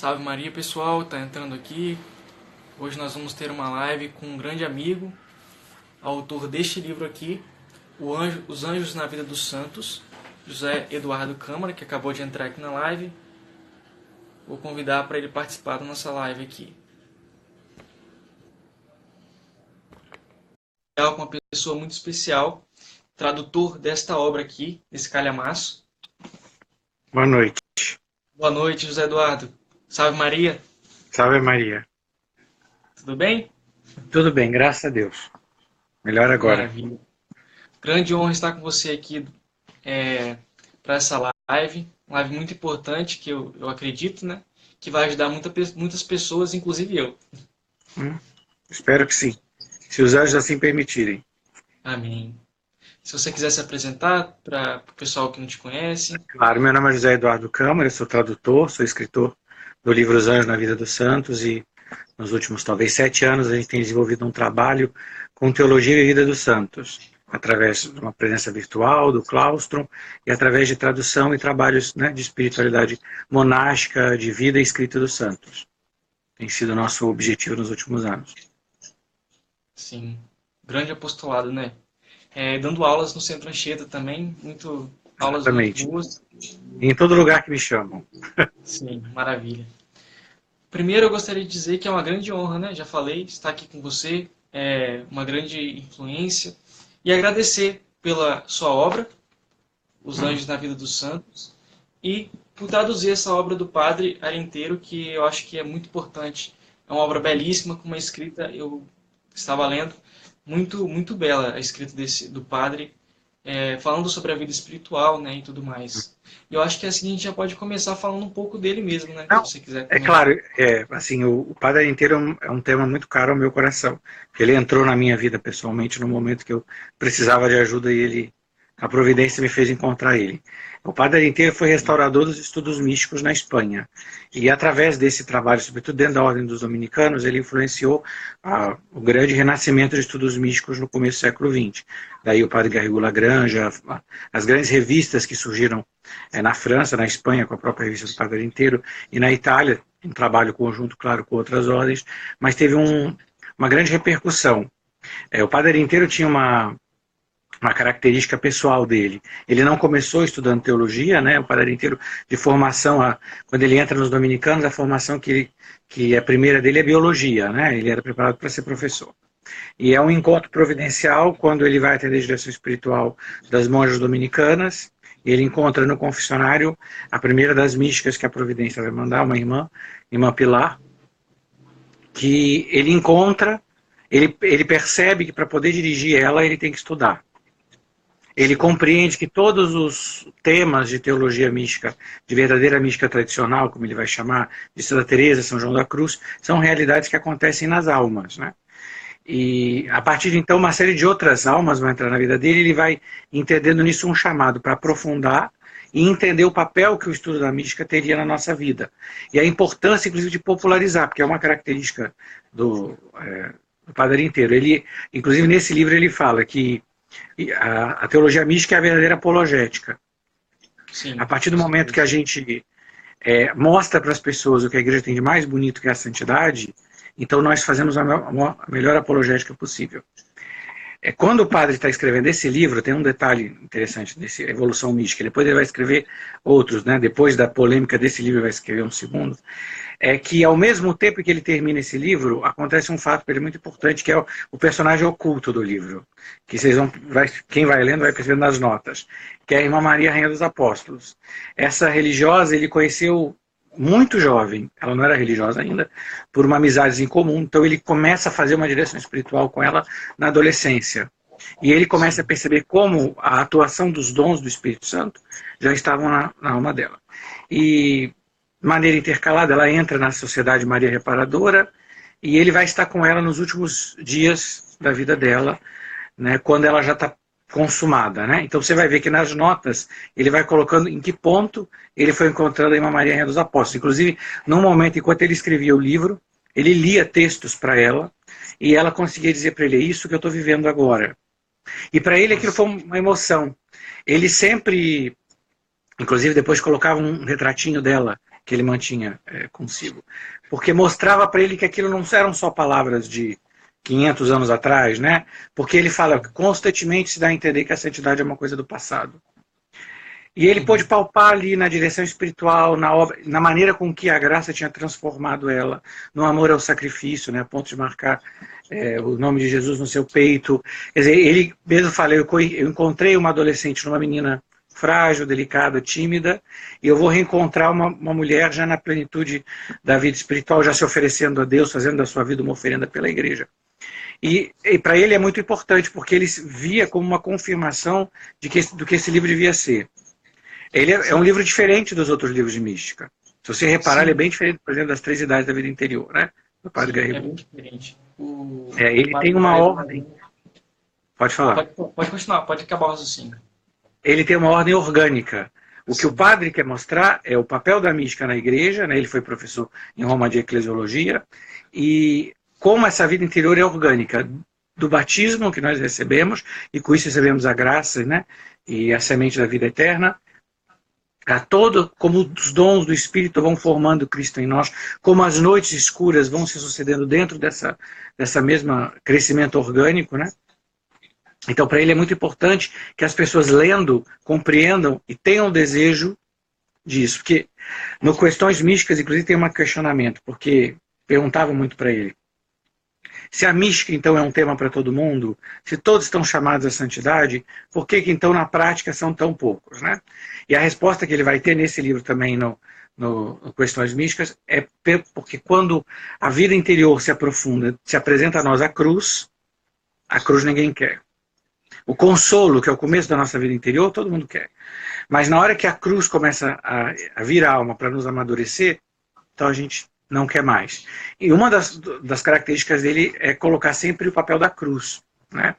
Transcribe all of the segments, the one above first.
Salve Maria, pessoal, tá entrando aqui. Hoje nós vamos ter uma live com um grande amigo, autor deste livro aqui, Os Anjos na Vida dos Santos, José Eduardo Câmara, que acabou de entrar aqui na live. Vou convidar para ele participar da nossa live aqui. É uma pessoa muito especial, tradutor desta obra aqui, desse calhamaço. Boa noite. Boa noite, José Eduardo. Salve Maria. Salve Maria. Tudo bem? Tudo bem, graças a Deus. Melhor agora. Maravilha. Grande honra estar com você aqui para essa live. Uma live muito importante que eu acredito, né? Que vai ajudar muitas pessoas, inclusive eu. Espero que sim. Se os anjos assim permitirem. Amém. Se você quiser se apresentar para o pessoal que não te conhece. Claro, meu nome é José Eduardo Câmara, eu sou tradutor, sou escritor do livro Os Anjos na Vida dos Santos e nos últimos talvez 7 anos a gente tem desenvolvido um trabalho com teologia e vida dos santos, através de uma presença virtual, do claustro, e através de tradução e trabalhos, né, de espiritualidade monástica, de vida e escrita dos santos. Tem sido o nosso objetivo nos últimos anos. Sim, grande apostolado, né? Dando aulas no Centro Anchieta também, aulas Exatamente. muito boas. E em todo lugar que me chamam. Sim, maravilha. Primeiro eu gostaria de dizer que é uma grande honra, né? Já falei, estar aqui com você, é uma grande influência. E agradecer pela sua obra, Os Anjos na Vida dos Santos, e por traduzir essa obra do Padre Arinteiro, que eu acho que é muito importante. É uma obra belíssima, com uma escrita, eu estava lendo, muito bela a escrita do Padre, falando sobre a vida espiritual, né, e tudo mais. E eu acho que assim a gente já pode começar falando um pouco dele mesmo, né, Não, se você quiser é comentar. claro, assim, o Padre Inteiro é um tema muito caro ao meu coração. Ele entrou na minha vida pessoalmente no momento que eu precisava de ajuda e a providência me fez encontrar ele. O Padre Inteiro foi restaurador dos estudos místicos na Espanha. E através desse trabalho, sobretudo dentro da Ordem dos Dominicanos, ele influenciou o grande renascimento de estudos místicos no começo do século XX. Daí o Padre Garrigou Lagrange, as grandes revistas que surgiram na França, na Espanha, com a própria revista do Padre Inteiro, e na Itália, um trabalho conjunto, claro, com outras ordens, mas teve uma grande repercussão. O Padre Inteiro tinha uma característica pessoal dele. Ele não começou estudando teologia, né? O Padre Inteiro, de formação, quando ele entra nos dominicanos, a formação que é a primeira dele é biologia, né? Ele era preparado para ser professor. E é um encontro providencial quando ele vai atender a direção espiritual das monjas dominicanas. Ele encontra no confessionário a primeira das místicas que a providência vai mandar, uma irmã Pilar, que ele encontra, ele percebe que para poder dirigir ela, ele tem que estudar. Ele compreende que todos os temas de teologia mística, de verdadeira mística tradicional, como ele vai chamar, de Santa Teresa, São João da Cruz, são realidades que acontecem nas almas, né? E a partir de então uma série de outras almas vão entrar na vida dele, ele vai entendendo nisso um chamado para aprofundar e entender o papel que o estudo da mística teria na nossa vida. E a importância, inclusive, de popularizar, porque é uma característica do Padre Inteiro. Ele, inclusive, nesse livro ele fala que a teologia mística é a verdadeira apologética. Sim, a partir do momento que a gente mostra para as pessoas o que a igreja tem de mais bonito, que é a santidade, então nós fazemos a melhor apologética possível. Quando o padre está escrevendo esse livro, tem um detalhe interessante desse Evolução Mística, depois ele vai escrever outros, né? Depois da polêmica desse livro ele vai escrever um segundo, é que ao mesmo tempo que ele termina esse livro, acontece um fato para ele muito importante, que é o personagem oculto do livro, que quem vai lendo vai percebendo nas notas, que é a Irmã Maria, Rainha dos Apóstolos. Essa religiosa ele conheceu muito jovem, ela não era religiosa ainda, por uma amizade em comum, então ele começa a fazer uma direção espiritual com ela na adolescência. E ele começa a perceber como a atuação dos dons do Espírito Santo já estavam na alma dela. E, de maneira intercalada, ela entra na Sociedade Maria Reparadora e ele vai estar com ela nos últimos dias da vida dela, né, quando ela já está consumada, né? Então você vai ver que nas notas ele vai colocando em que ponto ele foi encontrando a Irmã Maria Rainha dos Apóstolos. Inclusive, num momento, enquanto ele escrevia o livro, ele lia textos para ela e ela conseguia dizer para ele: é isso que eu estou vivendo agora. E para ele aquilo foi uma emoção. Ele sempre, inclusive depois colocava um retratinho dela que ele mantinha consigo. Porque mostrava para ele que aquilo não eram só palavras de 500 anos atrás, né? Porque ele fala que constantemente se dá a entender que a santidade é uma coisa do passado. E ele pôde palpar ali na direção espiritual, na obra, na maneira com que a graça tinha transformado ela, no amor ao sacrifício, né, a ponto de marcar o nome de Jesus no seu peito. Quer dizer, ele mesmo fala, eu encontrei uma adolescente, uma menina frágil, delicada, tímida, e eu vou reencontrar uma mulher já na plenitude da vida espiritual, já se oferecendo a Deus, fazendo da sua vida uma oferenda pela igreja. E para ele é muito importante, porque ele via como uma confirmação do que esse livro devia ser. Ele é um livro diferente dos outros livros de mística. Se você reparar, ele é bem diferente, por exemplo, das 3 idades da vida interior, né? Do Padre Garrigou. É bem diferente. Ele tem uma ordem. Pode falar. Pode continuar, pode acabar o raciocínio. Ele tem uma ordem orgânica. O que o padre quer mostrar é o papel da mística na igreja, né? Ele foi professor em Roma de eclesiologia, e como essa vida interior é orgânica, do batismo que nós recebemos, e com isso recebemos a graça, né? E a semente da vida eterna, como os dons do Espírito vão formando Cristo em nós, como as noites escuras vão se sucedendo dentro dessa mesma crescimento orgânico, né? Então, para ele é muito importante que as pessoas lendo, compreendam e tenham o desejo disso. Porque no Questões Místicas, inclusive, tem um questionamento, porque perguntavam muito para ele. Se a mística, então, é um tema para todo mundo, se todos estão chamados à santidade, por que então, na prática, são tão poucos, né? E a resposta que ele vai ter nesse livro também, no Questões Místicas, é porque quando a vida interior se aprofunda, se apresenta a nós a cruz ninguém quer. O consolo, que é o começo da nossa vida interior, todo mundo quer. Mas na hora que a cruz começa a vir a alma para nos amadurecer, então a gente não quer mais. E uma das características dele é colocar sempre o papel da cruz, né?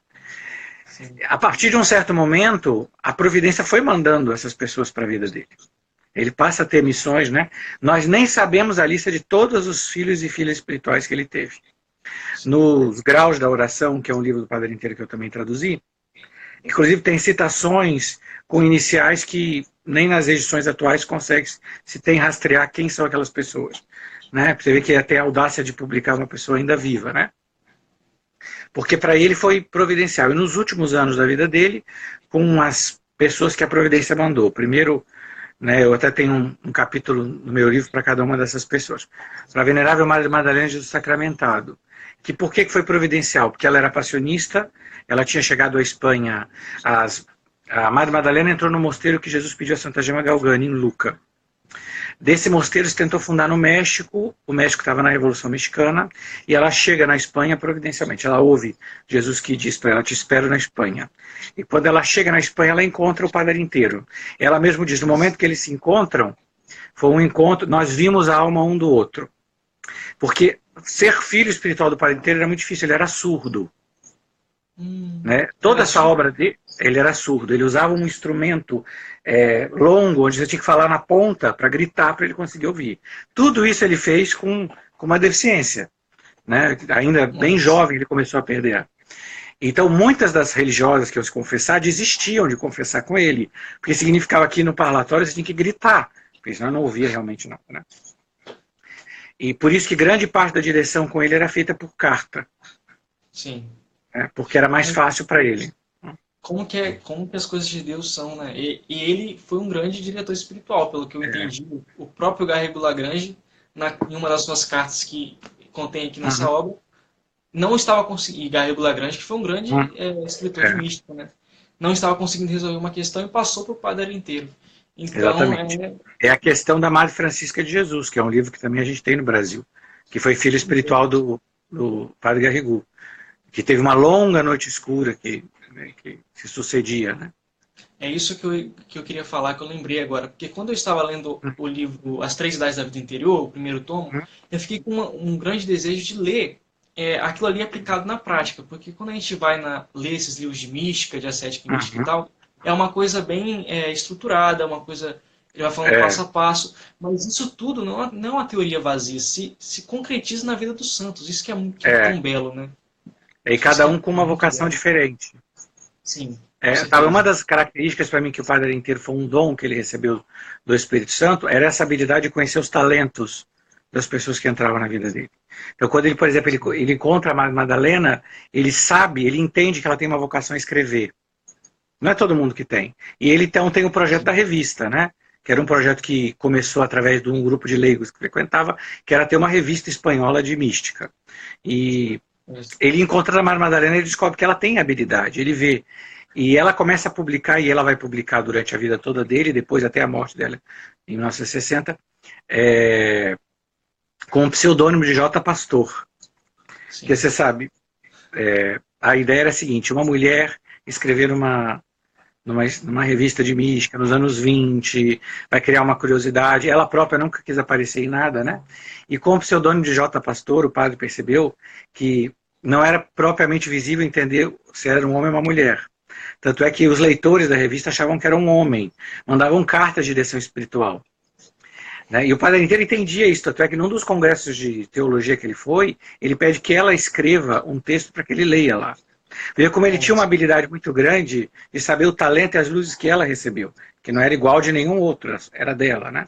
Sim. A partir de um certo momento, a providência foi mandando essas pessoas para a vida dele. Ele passa a ter missões, né? Nós nem sabemos a lista de todos os filhos e filhas espirituais que ele teve. Nos Graus da Oração, que é um livro do Padre Inteiro que eu também traduzi, inclusive tem citações com iniciais que nem nas edições atuais se tem rastrear quem são aquelas pessoas. Né? Você vê que até a audácia de publicar uma pessoa ainda viva, né? Porque para ele foi providencial. E nos últimos anos da vida dele, com as pessoas que a providência mandou. Primeiro, né, eu até tenho um capítulo no meu livro para cada uma dessas pessoas. Para a Venerável Madre Madalena Jesus Sacramentado. Por que foi providencial? Porque ela era passionista, ela tinha chegado à Espanha. A Madre Madalena entrou no mosteiro que Jesus pediu a Santa Gema Galgani, em Lucca. Desse mosteiro se tentou fundar no México, o México estava na Revolução Mexicana, e ela chega na Espanha providencialmente. Ela ouve Jesus que diz para ela, te espero na Espanha. E quando ela chega na Espanha, ela encontra o Padre Inteiro. Ela mesmo diz, no momento que eles se encontram, foi um encontro, nós vimos a alma um do outro. Porque ser filho espiritual do Padre Inteiro era muito difícil, ele era surdo. Né? Toda essa obra dele, ele era surdo, ele usava um instrumento longo, onde você tinha que falar na ponta para gritar para ele conseguir ouvir. Tudo isso ele fez com uma deficiência. Né? Ainda bem jovem ele começou a perder. Então muitas das religiosas que iam se confessar desistiam de confessar com ele, porque significava que no parlatório você tinha que gritar, porque senão não ouvia realmente não. Né? E por isso que grande parte da direção com ele era feita por carta. Sim. Porque era mais fácil para ele. Como que as coisas de Deus são, né? E ele foi um grande diretor espiritual, pelo que eu entendi. O próprio Garrigou-Lagrange, em uma das suas cartas que contém aqui nessa obra, não estava conseguindo, Garrigou-Lagrange, que foi um grande escritor de mística, né? Não estava conseguindo resolver uma questão e passou para o Padre Inteiro. Então, exatamente. É a questão da Madre Francisca de Jesus, que é um livro que também a gente tem no Brasil, que foi filho espiritual do Padre Garrigou, que teve uma longa noite escura que se sucedia, né? É isso que eu queria falar, que eu lembrei agora. Porque quando eu estava lendo o livro As 3 Idades da Vida Interior, o primeiro tomo, eu fiquei com um grande desejo de ler aquilo ali aplicado na prática. Porque quando a gente vai ler esses livros de mística, de ascética e mística e tal, é uma coisa bem estruturada, uma coisa... Ele vai falando passo a passo. Mas isso tudo não é uma teoria vazia. Se concretiza na vida dos santos. Isso que é tão belo, né? E cada um com uma vocação diferente. Sim. Com Sabe, uma certeza. das características para mim que o Padre inteiro foi um dom que ele recebeu do Espírito Santo era essa habilidade de conhecer os talentos das pessoas que entravam na vida dele. Então, quando ele, por exemplo, ele encontra a Madalena, ele sabe, ele entende que ela tem uma vocação a escrever. Não é todo mundo que tem. E ele então tem o projeto da revista, né? Que era um projeto que começou através de um grupo de leigos que frequentava, que era ter uma revista espanhola de mística. E ele encontra a Madalena e descobre que ela tem habilidade. Ele vê. E ela começa a publicar, e ela vai publicar durante a vida toda dele, depois até a morte dela, em 1960, é, com o pseudônimo de J. Pastor. Que Sim. você sabe, a ideia era a seguinte: uma mulher escrever numa revista de mística nos anos 20, vai criar uma curiosidade. Ela própria nunca quis aparecer em nada, né? E com o pseudônimo de J. Pastor, o padre percebeu que não era propriamente visível entender se era um homem ou uma mulher. Tanto é que os leitores da revista achavam que era um homem, mandavam cartas de direção espiritual. Né? E o padre inteiro entendia isso, tanto é que num dos congressos de teologia que ele foi, ele pede que ela escreva um texto para que ele leia lá. Veja como ele tinha uma Nossa, habilidade muito grande de saber o talento e as luzes que ela recebeu, que não era igual de nenhum outro, era dela, né?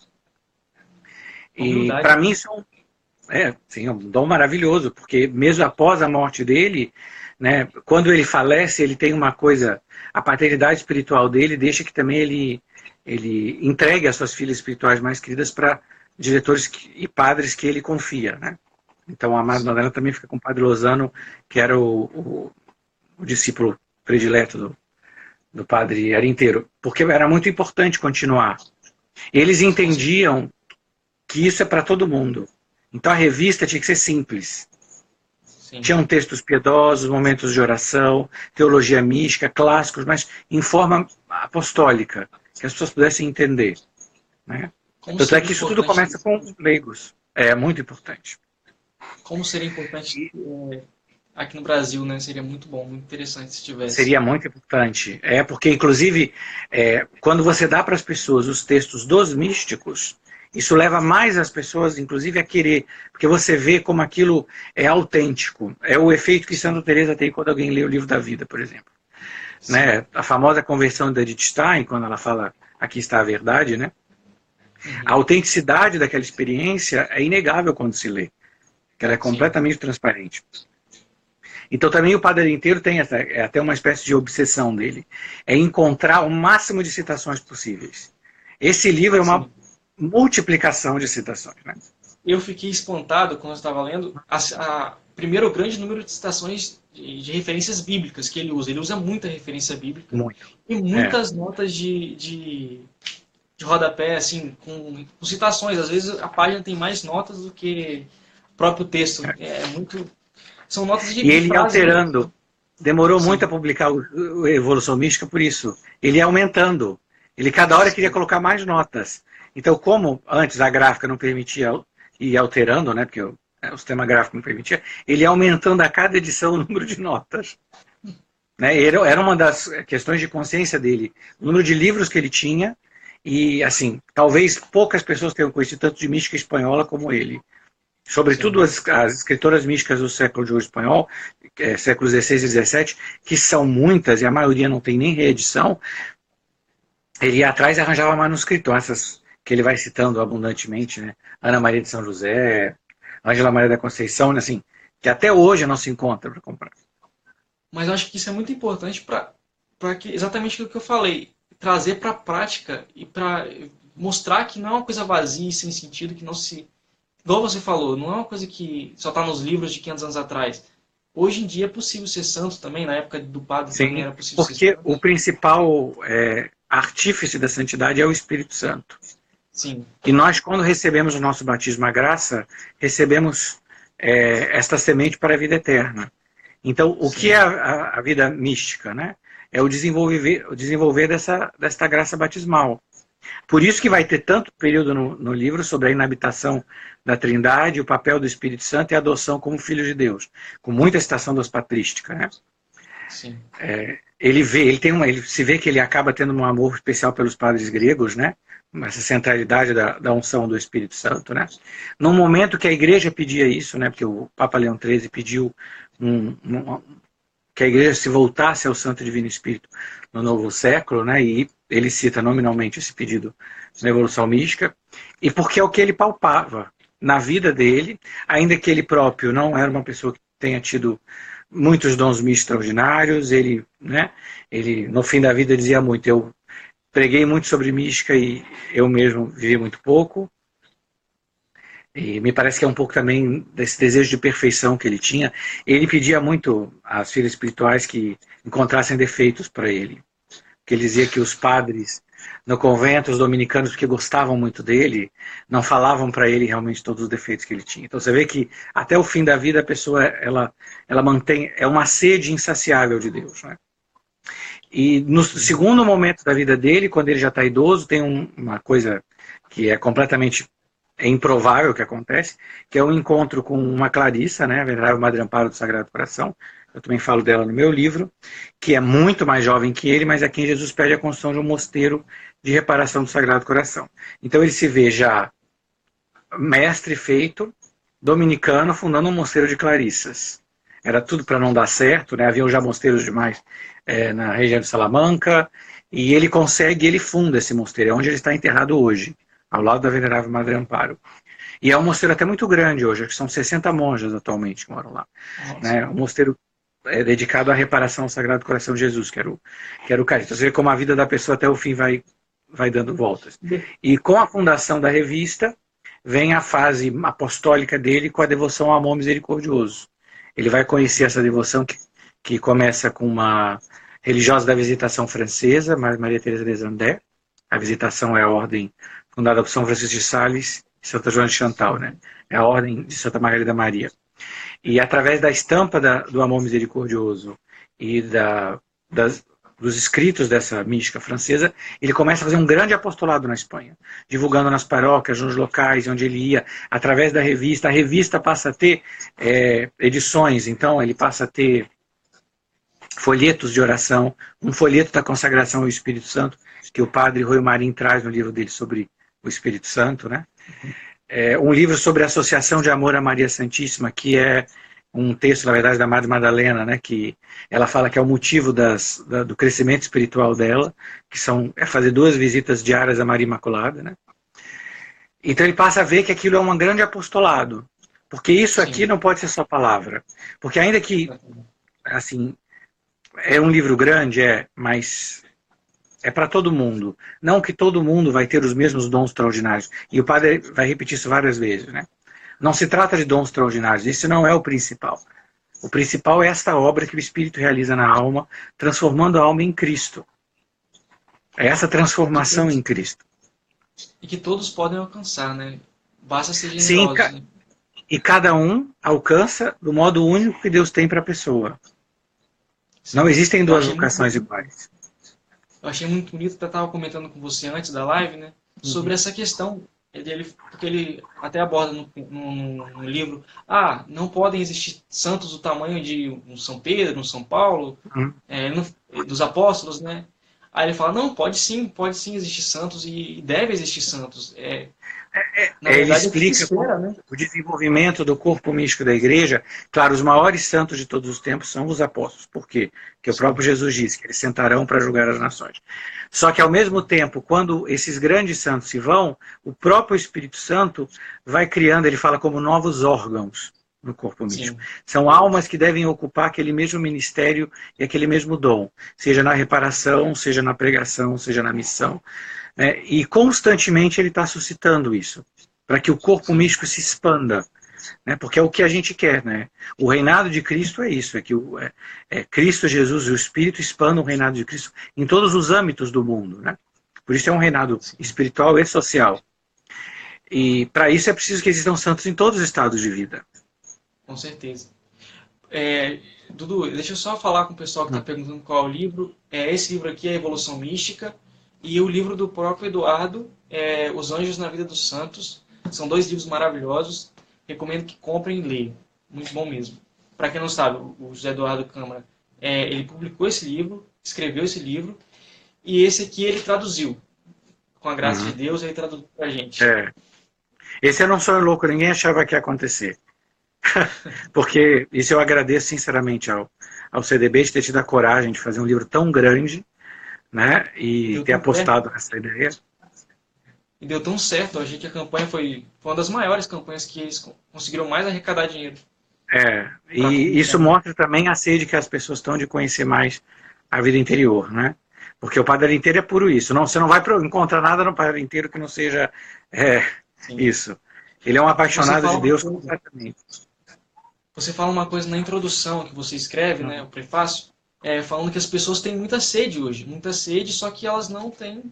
E humildade, para né? mim isso sim, é um dom maravilhoso, porque mesmo após a morte dele, né, quando ele falece, ele tem uma coisa, a paternidade espiritual dele deixa que também ele entregue as suas filhas espirituais mais queridas para diretores e padres que ele confia, né? Então a Sim. Madalena também fica com o Padre Lozano, que era o discípulo predileto do padre Arinteiro, porque era muito importante continuar. Eles Com certeza. entendiam que isso é para todo mundo. Então a revista tinha que ser simples. Sim. Tinham textos piedosos, momentos de oração, teologia mística, clássicos, mas em forma apostólica, que as pessoas pudessem entender. Né? Como Tanto é seria que isso tudo importante, começa com leigos. É muito importante. como seria importante E aqui no Brasil, né? Seria muito bom, muito interessante se tivesse. seria muito importante. Porque, inclusive, quando você dá para as pessoas os textos dos místicos, isso leva mais as pessoas, inclusive, a querer, porque você vê como aquilo é autêntico. É o efeito que Santa Teresa tem quando alguém lê o livro da vida, por exemplo. Sim. Né? A famosa conversão da Edith Stein, quando ela fala aqui está a verdade, né? A Uhum. autenticidade daquela experiência é inegável quando se lê, que ela é Sim. completamente transparente. Então também o padre inteiro tem até uma espécie de obsessão dele, é encontrar o máximo de citações possíveis. Esse livro é uma Sim. multiplicação de citações, né? Eu fiquei espantado quando eu estava lendo primeiro o grande número de citações de referências bíblicas que ele usa. Ele usa muita referência bíblica Muito. e É. muitas notas de rodapé, assim, com citações. Às vezes a página tem mais notas do que o próprio texto. É muito. São notas E de ele ia frases mesmo. alterando. Demorou muito Sim, a publicar o Evolução Mística por isso. Ele ia aumentando. Ele cada hora queria sim, colocar mais notas. Então, como antes a gráfica não permitia ir alterando, né, porque o sistema gráfico não permitia, ele ia aumentando a cada edição o número de notas. Né? Era uma das questões de consciência dele. O número de livros que ele tinha, e assim, talvez poucas pessoas tenham conhecido tanto de mística espanhola como ele. sim. Sobretudo as escritoras místicas do século de ouro espanhol, séculos XVI e XVII, que são muitas, e a maioria não tem nem reedição, ele ia atrás e arranjava manuscrito, essas que ele vai citando abundantemente, né? Ana Maria de São José, Ângela Maria da Conceição, né? Assim, que até hoje não se encontra para comprar. Mas eu acho que isso é muito importante para que exatamente o que eu falei, trazer para a prática e para mostrar que não é uma coisa vazia e sem sentido, que não se, igual você falou, não é uma coisa que só está nos livros de 500 anos atrás. Hoje em dia é possível ser santo também, na época do padre também Sim, era possível ser porque santo. o principal artífice da santidade é o Espírito Santo. Sim, E nós, quando recebemos o nosso batismo à graça, recebemos esta semente para a vida eterna. Então, o que é sim, a vida mística? Né? É o desenvolver desta graça batismal. Por isso que vai ter tanto período no livro sobre a inabitação da Trindade, o papel do Espírito Santo e a adoção como filho de Deus, com muita citação das patrísticas. Né? sim, Ele se vê que ele acaba tendo um amor especial pelos padres gregos, né? Essa centralidade da unção do Espírito Santo, né? No momento que a igreja pedia isso, né? Porque o Papa Leão XIII pediu um, que a igreja se voltasse ao Santo Divino Espírito no novo século, né? E ele cita nominalmente esse pedido na Evolução Mística, e porque é o que ele palpava na vida dele, ainda que ele próprio não era uma pessoa que tenha tido muitos dons místicos extraordinários, ele, né, ele no fim da vida dizia muito, eu preguei muito sobre mística e eu mesmo vivi muito pouco, e me parece que é um pouco também desse desejo de perfeição que ele tinha. Ele pedia muito às filhas espirituais que encontrassem defeitos para ele, que ele dizia que os padres no convento, os dominicanos, porque gostavam muito dele, não falavam para ele realmente todos os defeitos que ele tinha. Então você vê que até o fim da vida a pessoa ela mantém, é uma sede insaciável de Deus, né? E no segundo momento da vida dele, quando ele já está idoso, tem uma coisa que é completamente improvável que acontece, que é um encontro com uma Clarissa, né, a Venerável Madre Amparo do Sagrado Coração. Eu também falo dela no meu livro, que é muito mais jovem que ele, mas a quem Jesus pede a construção de um mosteiro de reparação do Sagrado Coração. Então ele se vê já mestre feito, dominicano, fundando um mosteiro de Clarissas. Era tudo para não dar certo, né? Haviam já mosteiros demais na região de Salamanca, e ele consegue, ele funda esse mosteiro, é onde ele está enterrado hoje, ao lado da Venerável Madre Amparo. E é um mosteiro até muito grande hoje, acho que são 60 monjas atualmente que moram lá. Né? Um mosteiro dedicado à reparação ao Sagrado Coração de Jesus, que era o carisma. Então você vê como a vida da pessoa até o fim vai dando voltas. E com a fundação da revista, vem a fase apostólica dele com a devoção ao amor misericordioso. Ele vai conhecer essa devoção que começa com uma religiosa da Visitação francesa, Maria Teresa de Zandé. A Visitação é a ordem fundada por São Francisco de Sales e Santa Joana de Chantal, né? É a ordem de Santa Margarida Maria. E através da estampa do amor misericordioso e dos escritos dessa mística francesa, ele começa a fazer um grande apostolado na Espanha, divulgando nas paróquias, nos locais onde ele ia, através da revista. A revista passa a ter edições, então ele passa a ter folhetos de oração, um folheto da consagração ao Espírito Santo, que o padre Rui Marim traz no livro dele sobre o Espírito Santo, né? Um livro sobre a Associação de Amor a Maria Santíssima, que é um texto, na verdade, da Madre Madalena, né, que ela fala que é o motivo do crescimento espiritual dela, que é fazer 2 visitas diárias à Maria Imaculada, né? Então ele passa a ver que aquilo é um grande apostolado, porque isso aqui não pode ser só palavra, porque ainda que, assim, é um livro grande, mas é para todo mundo. Não que todo mundo vai ter os mesmos dons extraordinários. E o padre vai repetir isso várias vezes, né? Não se trata de dons extraordinários. Isso não é o principal. O principal é esta obra que o Espírito realiza na alma, transformando a alma em Cristo. É essa transformação em Cristo. E que todos podem alcançar, né? Basta ser generoso. Sim, né? E cada um alcança do modo único que Deus tem para a pessoa. Sim. Não existem 2 vocações iguais. Eu achei muito bonito, eu estava comentando com você antes da live, né, sobre essa questão, porque ele até aborda no livro, não podem existir santos do tamanho de um São Pedro, um São Paulo, dos apóstolos, né? Aí ele fala, não, pode sim existir santos e deve existir santos. Ele explica o desenvolvimento do corpo místico da igreja. Claro, os maiores santos de todos os tempos são os apóstolos. Por quê? Porque o próprio Jesus disse que eles sentarão para julgar as nações. Só que, ao mesmo tempo, quando esses grandes santos se vão, o próprio Espírito Santo vai criando, ele fala como novos órgãos no corpo místico. Sim. São almas que devem ocupar aquele mesmo ministério e aquele mesmo dom, seja na reparação, seja na pregação, seja na missão. E constantemente ele está suscitando isso, para que o corpo místico se expanda, né? Porque é o que a gente quer, né? O reinado de Cristo é isso, é que Cristo Jesus e o Espírito expandam o reinado de Cristo em todos os âmbitos do mundo, né? Por isso é um reinado espiritual e social. E para isso é preciso que existam santos em todos os estados de vida. Com certeza. Dudu, deixa eu só falar com o pessoal que está perguntando qual é o livro. Esse livro aqui é Evolução Mística. E o livro do próprio Eduardo, Os Anjos na Vida dos Santos. São 2 livros maravilhosos. Recomendo que comprem e leiam. Muito bom mesmo. Para quem não sabe, o José Eduardo Câmara, ele publicou esse livro, escreveu esse livro, e esse aqui ele traduziu. Com a graça de Deus, ele traduziu para a gente. Esse era um sonho louco, ninguém achava que ia acontecer. Porque isso eu agradeço sinceramente ao CDB de ter tido a coragem de fazer um livro tão grande, né? E Deu ter tão certo. apostado nessa ideia. E deu tão certo. Eu achei que a campanha foi uma das maiores campanhas que eles conseguiram mais arrecadar dinheiro para E isso comunicar. mostra também a sede que as pessoas estão de conhecer mais a vida interior, né? Porque o Padre Inteiro é puro isso. Não, você não vai encontrar nada no Padre Inteiro que não seja é, Sim. isso. Ele é um Você apaixonado fala de uma Deus coisa, completamente. você fala uma coisa na introdução que você escreve, né, o prefácio, falando que as pessoas têm muita sede hoje, muita sede, só que elas não têm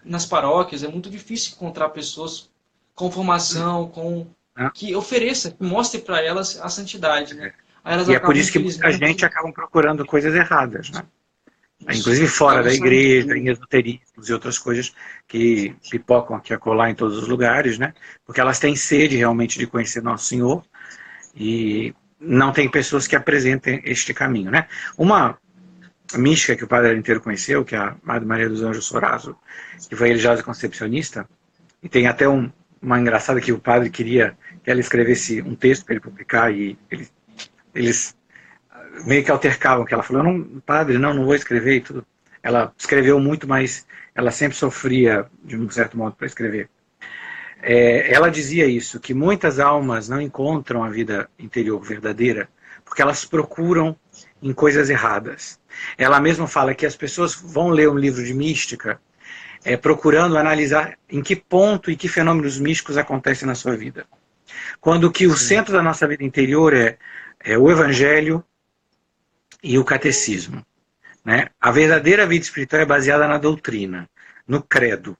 nas paróquias. É muito difícil encontrar pessoas com formação, com Né? que ofereça, que mostre para elas a santidade, né? Aí elas E é por acabam, isso que muita gente infelizmente, acaba procurando coisas erradas, né? isso, Inclusive fora acabam da saindo de igreja, Deus. em esoterismos e outras coisas que pipocam aqui a colar em todos os lugares, né? Porque elas têm sede realmente de conhecer Nosso Senhor e não tem pessoas que apresentem este caminho, né? Uma mística que o padre inteiro conheceu, que é a Madre Maria dos Anjos Sorazo, que foi religiosa concepcionista, e tem até uma engraçada que o padre queria que ela escrevesse um texto para ele publicar e eles meio que altercavam, que ela falou, não, padre, não vou escrever e tudo. Ela escreveu muito, mas ela sempre sofria de um certo modo para escrever. Ela dizia isso, que muitas almas não encontram a vida interior verdadeira porque elas procuram em coisas erradas. Ela mesma fala que as pessoas vão ler um livro de mística procurando analisar em que ponto e que fenômenos místicos acontecem na sua vida. Quando que o Sim, centro da nossa vida interior é o evangelho e o catecismo. Né? A verdadeira vida espiritual é baseada na doutrina, no credo.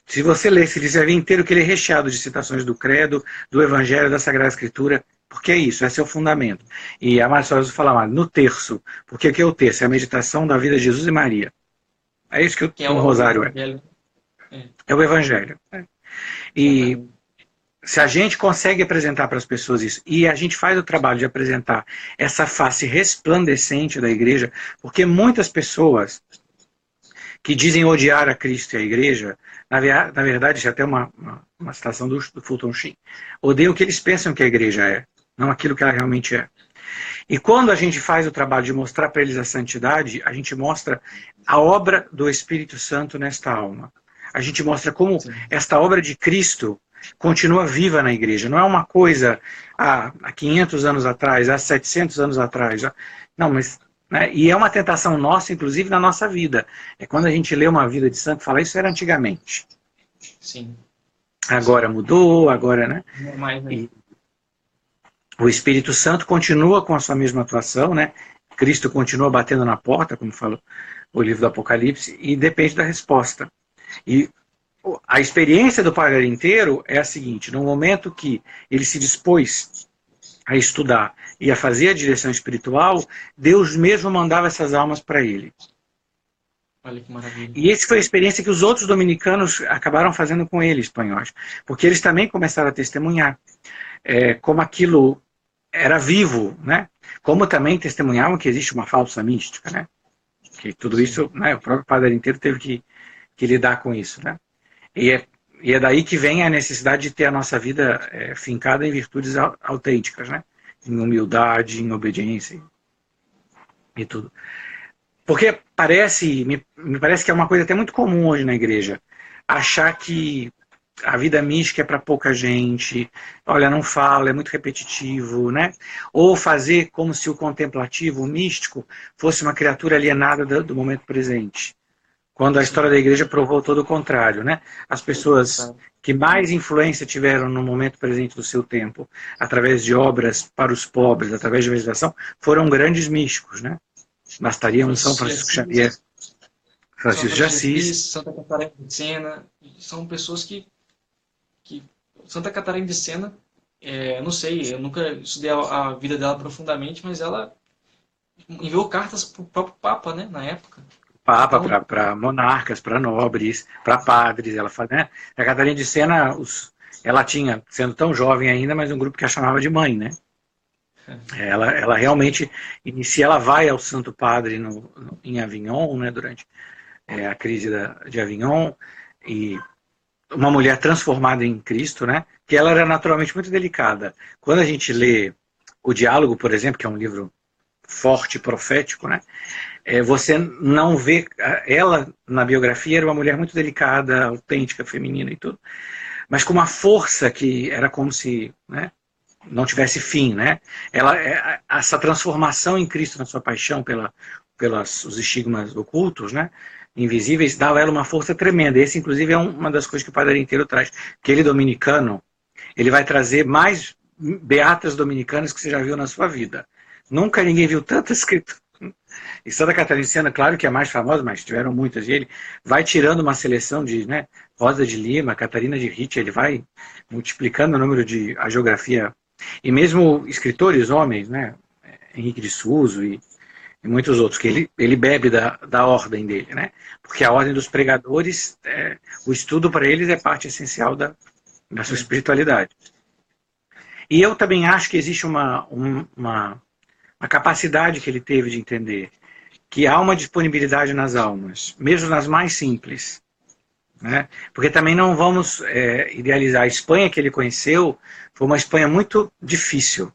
Se você ler esse livro inteiro, que ele é recheado de citações do credo, do evangelho, da Sagrada Escritura, porque é isso, esse é o fundamento. E a Márcia Soares fala mais, no terço, porque o que é o terço? É a meditação da vida de Jesus e Maria. É isso que é que um o rosário é. evangelho. É, É o evangelho. E exatamente. se a gente consegue apresentar para as pessoas isso, e a gente faz o trabalho de apresentar essa face resplandecente da igreja, porque muitas pessoas que dizem odiar a Cristo e a igreja, na verdade, isso é até uma citação do Fulton Sheen, odeiam o que eles pensam que a igreja é, não aquilo que ela realmente é. E quando a gente faz o trabalho de mostrar para eles a santidade, a gente mostra a obra do Espírito Santo nesta alma. A gente mostra como Sim. esta obra de Cristo continua viva na igreja. Não é uma coisa há 500 anos atrás, há 700 anos atrás. Não, mas... Né? E é uma tentação nossa, inclusive, na nossa vida. É quando a gente lê uma vida de santo, fala, isso era antigamente. Sim. Agora mudou, agora, né? Não é mais, né? E o Espírito Santo continua com a sua mesma atuação, né? Cristo continua batendo na porta, como fala o livro do Apocalipse, e depende da resposta. E a experiência do Padre inteiro é a seguinte: no momento que ele se dispôs a estudar e a fazer a direção espiritual, Deus mesmo mandava essas almas para ele. Olha que maravilha. E essa foi a experiência que os outros dominicanos acabaram fazendo com ele, espanhóis, porque eles também começaram a testemunhar como aquilo era vivo, né? Como também testemunhavam que existe uma falsa mística, né? Que tudo Sim. isso, né? O próprio padre inteiro teve que lidar com isso, né? E é daí que vem a necessidade de ter a nossa vida fincada em virtudes autênticas, né? Em humildade, em obediência e tudo. Porque me parece que é uma coisa até muito comum hoje na igreja, achar que a vida mística é para pouca gente, olha, não fala, é muito repetitivo, né? Ou fazer como se o contemplativo, o místico, fosse uma criatura alienada do momento presente. Quando a história Sim. da igreja provou todo o contrário, né? As Todo o pessoas contrário. que mais influência tiveram no momento presente do seu tempo, através de obras para os pobres, através de meditação, foram grandes místicos, né? Bastaria um São Francisco de Francisco Xavier, Assis, São Francisco de Francisco de Assis. Assis, Santa Catarina de Sena, são pessoas que Santa Catarina de Sena, não sei, eu nunca estudei a vida dela profundamente, mas ela enviou cartas para o próprio Papa, né, na época. Papa, Então, para monarcas, para nobres, para padres. Ela fala, né? A Catarina de Sena, ela tinha, sendo tão jovem ainda, mas um grupo que a chamava de mãe, né? Ela realmente inicia, ela vai ao Santo Padre em Avignon, né? Durante a crise de Avignon, e uma mulher transformada em Cristo, né? Que ela era naturalmente muito delicada. Quando a gente lê o Diálogo, por exemplo, que é um livro forte, profético, né? Você não vê ela na biografia era uma mulher muito delicada, autêntica, feminina e tudo, mas com uma força que era como se, né, não tivesse fim, né? Essa transformação em Cristo na sua paixão pelos os estigmas ocultos, né, invisíveis, dava a ela uma força tremenda. Esse, inclusive, é uma das coisas que o Padre Inteiro traz, que ele dominicano, ele vai trazer mais beatas dominicanas que você já viu na sua vida. Nunca ninguém viu tanta escritura. E Santa Catarina de Siena, claro que é a mais famosa, mas tiveram muitas. E ele vai tirando uma seleção de, né, Rosa de Lima, Catarina de Ritt, ele vai multiplicando o número de a geografia. E mesmo escritores, homens, né, Henrique de Suso e muitos outros, que ele bebe da ordem dele, né? Porque a ordem dos pregadores, o estudo para eles é parte essencial da sua espiritualidade. E eu também acho que existe uma capacidade que ele teve de entender que há uma disponibilidade nas almas, mesmo nas mais simples, né? Porque também não vamos idealizar. A Espanha que ele conheceu foi uma Espanha muito difícil.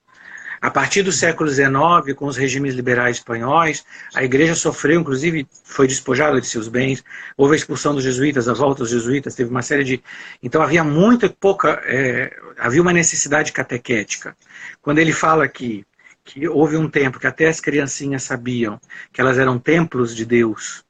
A partir do século XIX, com os regimes liberais espanhóis, a igreja sofreu, inclusive foi despojada de seus bens, houve a expulsão dos jesuítas, a volta dos jesuítas, teve uma série de... Então havia havia uma necessidade catequética. Quando ele fala que houve um tempo que até as criancinhas sabiam que elas eram templos de Deus,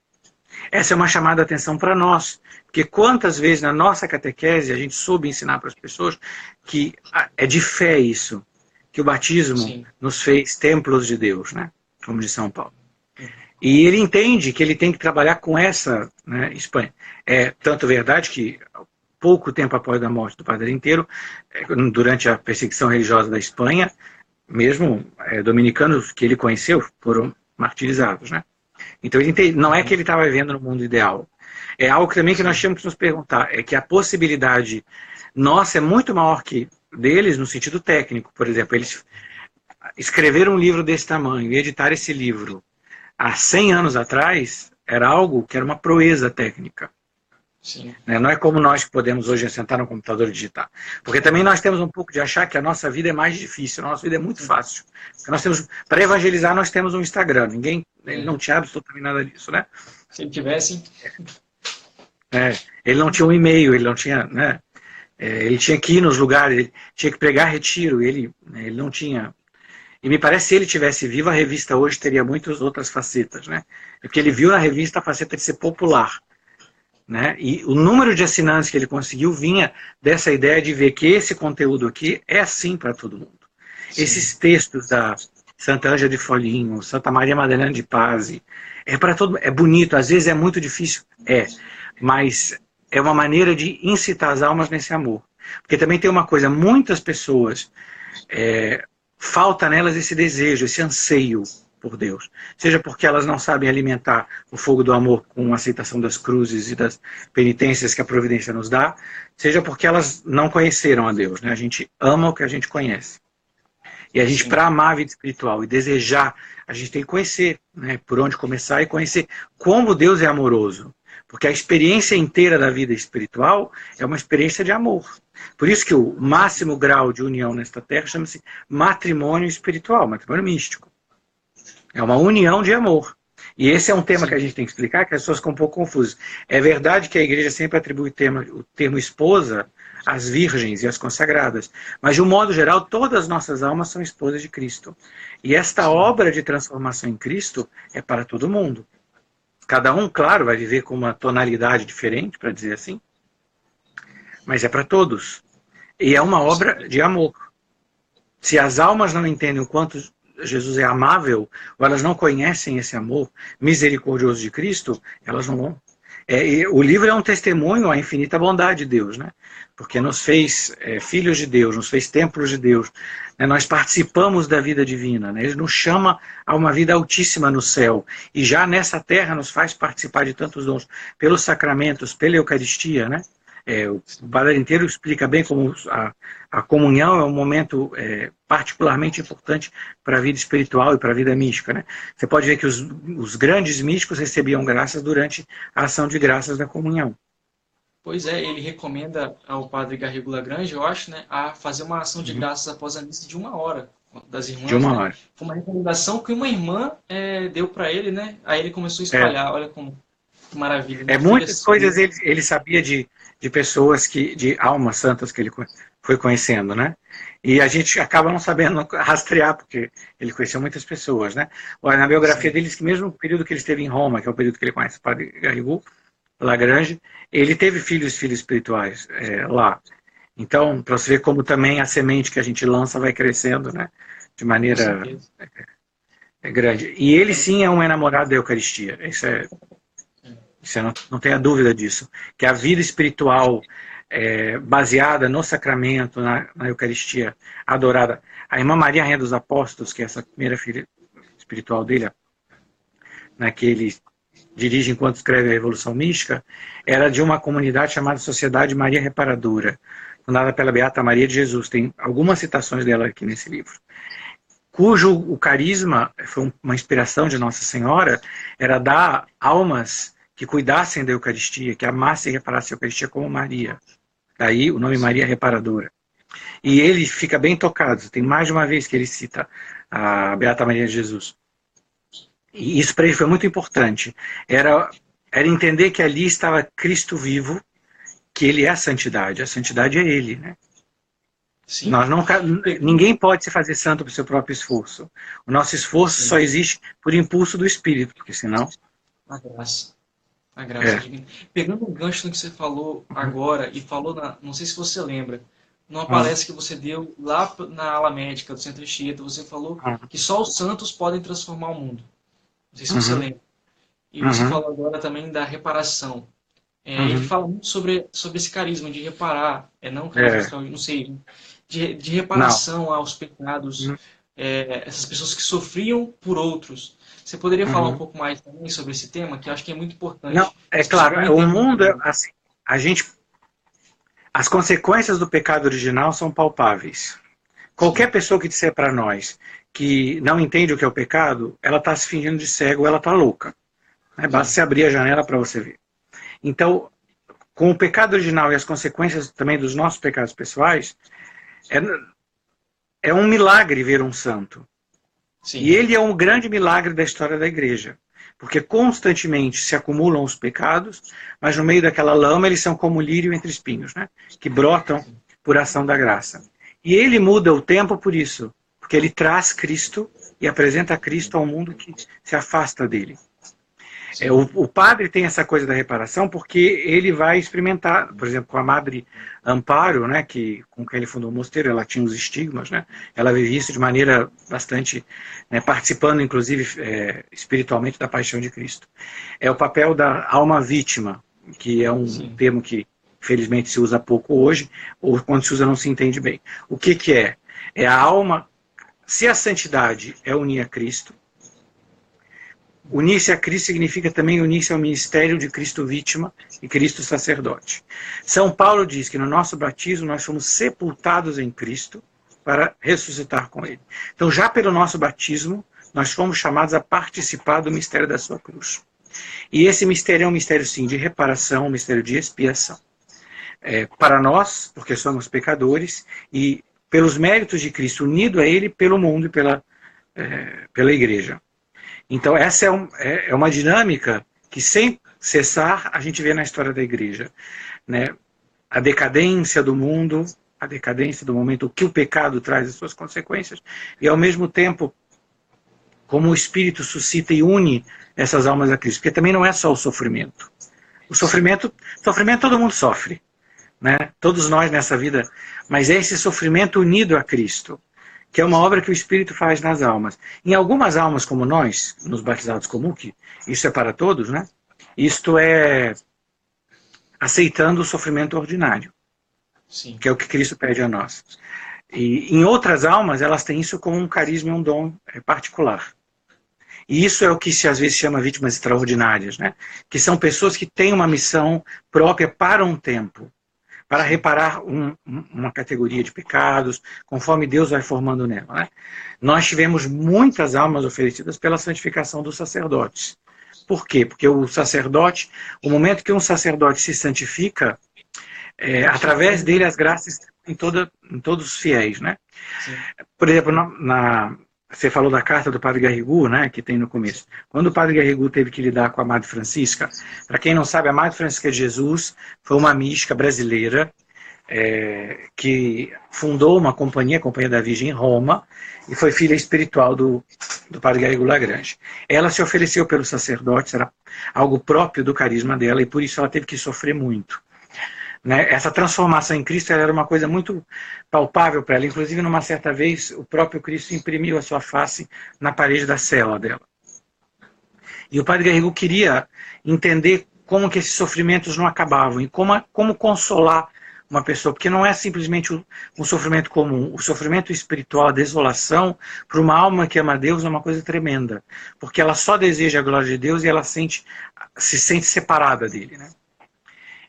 essa é uma chamada de atenção para nós, porque quantas vezes na nossa catequese a gente soube ensinar para as pessoas que é de fé isso, que o batismo Sim. nos fez templos de Deus, né? Como de São Paulo. E ele entende que ele tem que trabalhar com essa, né, Espanha. É tanto verdade que pouco tempo após a morte do Padre Inteiro, durante a perseguição religiosa da Espanha, mesmo dominicanos que ele conheceu foram martirizados, né? Então ele entende, não é que ele estava vivendo no mundo ideal. É algo também que nós temos que nos perguntar, é que a possibilidade nossa é muito maior que deles no sentido técnico. Por exemplo, eles escreveram um livro desse tamanho e editar esse livro há 100 anos atrás era algo que era uma proeza técnica. Sim. Não é como nós que podemos hoje sentar no computador e digitar. Porque também nós temos um pouco de achar que a nossa vida é mais difícil, a nossa vida é muito fácil. Para evangelizar, nós temos um Instagram. Ele não tinha absolutamente nada disso, né? Se ele tivesse... Ele não tinha um e-mail, ele não tinha... né? Ele tinha que ir nos lugares, ele tinha que pregar retiro, ele não tinha... E me parece que se ele tivesse vivo, a revista hoje teria muitas outras facetas, né? Porque ele viu na revista a faceta de ser popular, né? E o número de assinantes que ele conseguiu vinha dessa ideia de ver que esse conteúdo aqui é assim para todo mundo. Sim. Esses textos da Santa Ângela de Foligno, Santa Maria Madalena de Paz, é para todo mundo. É bonito, às vezes é muito difícil, mas é uma maneira de incitar as almas nesse amor. Porque também tem uma coisa, muitas pessoas, falta nelas esse desejo, esse anseio por Deus. Seja porque elas não sabem alimentar o fogo do amor com a aceitação das cruzes e das penitências que a providência nos dá, seja porque elas não conheceram a Deus, né? A gente ama o que a gente conhece. E a gente, para amar a vida espiritual e desejar, a gente tem que conhecer, né, por onde começar e conhecer como Deus é amoroso. Porque a experiência inteira da vida espiritual é uma experiência de amor. Por isso que o máximo grau de união nesta terra chama-se matrimônio espiritual, matrimônio místico. É uma união de amor. E esse é um tema que a gente tem que explicar, que as pessoas ficam um pouco confusas. É verdade que a igreja sempre atribui o termo esposa às virgens e às consagradas. Mas, de um modo geral, todas as nossas almas são esposas de Cristo. E esta obra de transformação em Cristo é para todo mundo. Cada um, claro, vai viver com uma tonalidade diferente, para dizer assim. Mas é para todos. E é uma obra de amor. Se as almas não entendem o quanto Jesus é amável, ou elas não conhecem esse amor misericordioso de Cristo, elas não vão. O livro é um testemunho à infinita bondade de Deus, né? Porque nos fez filhos de Deus, nos fez templos de Deus, né? Nós participamos da vida divina, né? Ele nos chama a uma vida altíssima no céu, e já nessa terra nos faz participar de tantos dons, pelos sacramentos, pela Eucaristia, né? O Padre Inteiro explica bem como a comunhão é um momento particularmente importante para a vida espiritual e para a vida mística, né? Você pode ver que os grandes místicos recebiam graças durante a ação de graças da comunhão. Pois é, ele recomenda ao padre Garrigou Lagrange, eu acho, né, a fazer uma ação de Uhum. graças após a missa de 1 hora das De irmãs, uma né? hora. Foi uma recomendação que uma irmã deu para ele, né? Aí ele começou a É, espalhar. Olha como que maravilha. Minha filha muitas coisas seguiu. ele sabia de pessoas de almas santas que ele foi conhecendo, né? E a gente acaba não sabendo rastrear, porque ele conheceu muitas pessoas, né? Olha, na biografia Sim, dele, que mesmo o período que ele esteve em Roma, que é o período que ele conhece o padre Garrigou Lagrange, ele teve filhos espirituais lá. Então, para você ver como também a semente que a gente lança vai crescendo, né? De com maneira certeza. grande. E ele É, sim é um enamorado da Eucaristia. Você não tenha dúvida disso. Que a vida espiritual baseada no sacramento, na Eucaristia adorada. A irmã Maria Rainha dos Apóstolos, que é essa primeira filha espiritual dele, né, que ele dirige enquanto escreve a Revolução Mística, era de uma comunidade chamada Sociedade Maria Reparadora, fundada pela Beata Maria de Jesus. Tem algumas citações dela aqui nesse livro. Cujo o carisma, foi uma inspiração de Nossa Senhora, era dar almas que cuidassem da Eucaristia, que amassem e reparassem a Eucaristia como Maria. Daí o nome Maria Reparadora. E ele fica bem tocado. Tem mais de uma vez que ele cita a Beata Maria de Jesus. E isso para ele foi muito importante. Era entender que ali estava Cristo vivo, que ele é a santidade é ele, né? sim. Nós não, ninguém pode se fazer santo por seu próprio esforço. O nosso esforço só Sim. existe por impulso do Espírito, porque senão... A graça. A graça É. divina. Pegando o gancho no que você falou agora, e falou, não sei se você lembra, numa Uhum. palestra que você deu lá na ala médica do Centro Anchieta, você falou Uhum. que só os santos podem transformar o mundo. Não sei se você Uhum. lembra. E você Uhum. falou agora também da reparação. Ele Uhum. fala muito sobre esse carisma de reparar, não carisma É. extraordinário, não sei, de Não. reparação aos pecados, Uhum. essas pessoas que sofriam por outros. Você poderia falar um Uhum. pouco mais também sobre esse tema, que eu acho que é muito Não, importante. é As pessoas não claro, o entendem mundo, muito. assim, as consequências do pecado original são palpáveis. Qualquer Sim, pessoa que disser para nós que não entende o que é o pecado, ela está se fingindo de cego, ela está louca. Né? Basta sim, você abrir a janela para você ver. Então, com o pecado original e as consequências também dos nossos pecados pessoais, é, é um milagre ver um santo. E sim, ele é um grande milagre da história da igreja. Porque constantemente se acumulam os pecados, mas no meio daquela lama eles são como lírio entre espinhos, né? Que brotam sim, por ação da graça. E ele muda o tempo por isso, porque ele traz Cristo e apresenta Cristo ao mundo que se afasta dele. sim, O padre tem essa coisa da reparação porque ele vai experimentar, por exemplo, com a Madre Amparo, né, com quem ele fundou o mosteiro, ela tinha os estigmas, né, ela vivia isso de maneira bastante, né, participando, inclusive, espiritualmente da paixão de Cristo. É o papel da alma vítima, que é um sim, termo que, felizmente, se usa pouco hoje, ou quando se usa não se entende bem. O que é? É a alma, se a santidade é unir a Cristo, unir-se a Cristo significa também unir-se ao ministério de Cristo vítima e Cristo sacerdote. São Paulo diz que no nosso batismo nós fomos sepultados em Cristo para ressuscitar com Ele. Então, já pelo nosso batismo, nós fomos chamados a participar do mistério da sua cruz. E esse mistério é um mistério, sim, de reparação, um mistério de expiação. Para nós, porque somos pecadores, e pelos méritos de Cristo, unido a Ele, pelo mundo e pela igreja. Então, essa é uma dinâmica que, sem cessar, a gente vê na história da igreja. Né? A decadência do mundo, a decadência do momento, o que o pecado traz as suas consequências, e, ao mesmo tempo, como o Espírito suscita e une essas almas a Cristo. Porque também não é só o sofrimento. O sofrimento todo mundo sofre. Né? Todos nós nessa vida. Mas é esse sofrimento unido a Cristo, que é uma obra que o Espírito faz nas almas. Em algumas almas como nós, nos batizados comum, que isso é para todos, né? Isto é aceitando o sofrimento ordinário, sim, que é o que Cristo pede a nós. E em outras almas, elas têm isso como um carisma e um dom particular. E isso é o que às vezes chama vítimas extraordinárias, né? Que são pessoas que têm uma missão própria para um tempo, para reparar uma categoria de pecados, conforme Deus vai formando nela. Né? Nós tivemos muitas almas oferecidas pela santificação dos sacerdotes. Por quê? Porque o momento que um sacerdote se santifica, através dele as graças em todos os fiéis, né? Sim. Por exemplo, você falou da carta do Padre Garrigou, né, que tem no começo. Quando o Padre Garrigou teve que lidar com a Madre Francisca, para quem não sabe, a Madre Francisca de Jesus foi uma mística brasileira que fundou uma companhia, a Companhia da Virgem em Roma, e foi filha espiritual do Padre Garrigou Lagrange. Ela se ofereceu pelos sacerdotes, era algo próprio do carisma dela, e por isso ela teve que sofrer muito. Né? Essa transformação em Cristo era uma coisa muito palpável para ela. Inclusive, numa certa vez, o próprio Cristo imprimiu a sua face na parede da cela dela. E o Padre Garrigou queria entender como que esses sofrimentos não acabavam e como consolar uma pessoa, porque não é simplesmente um sofrimento comum. O sofrimento espiritual, a desolação, para uma alma que ama Deus, é uma coisa tremenda, porque ela só deseja a glória de Deus e ela se sente separada dele, né?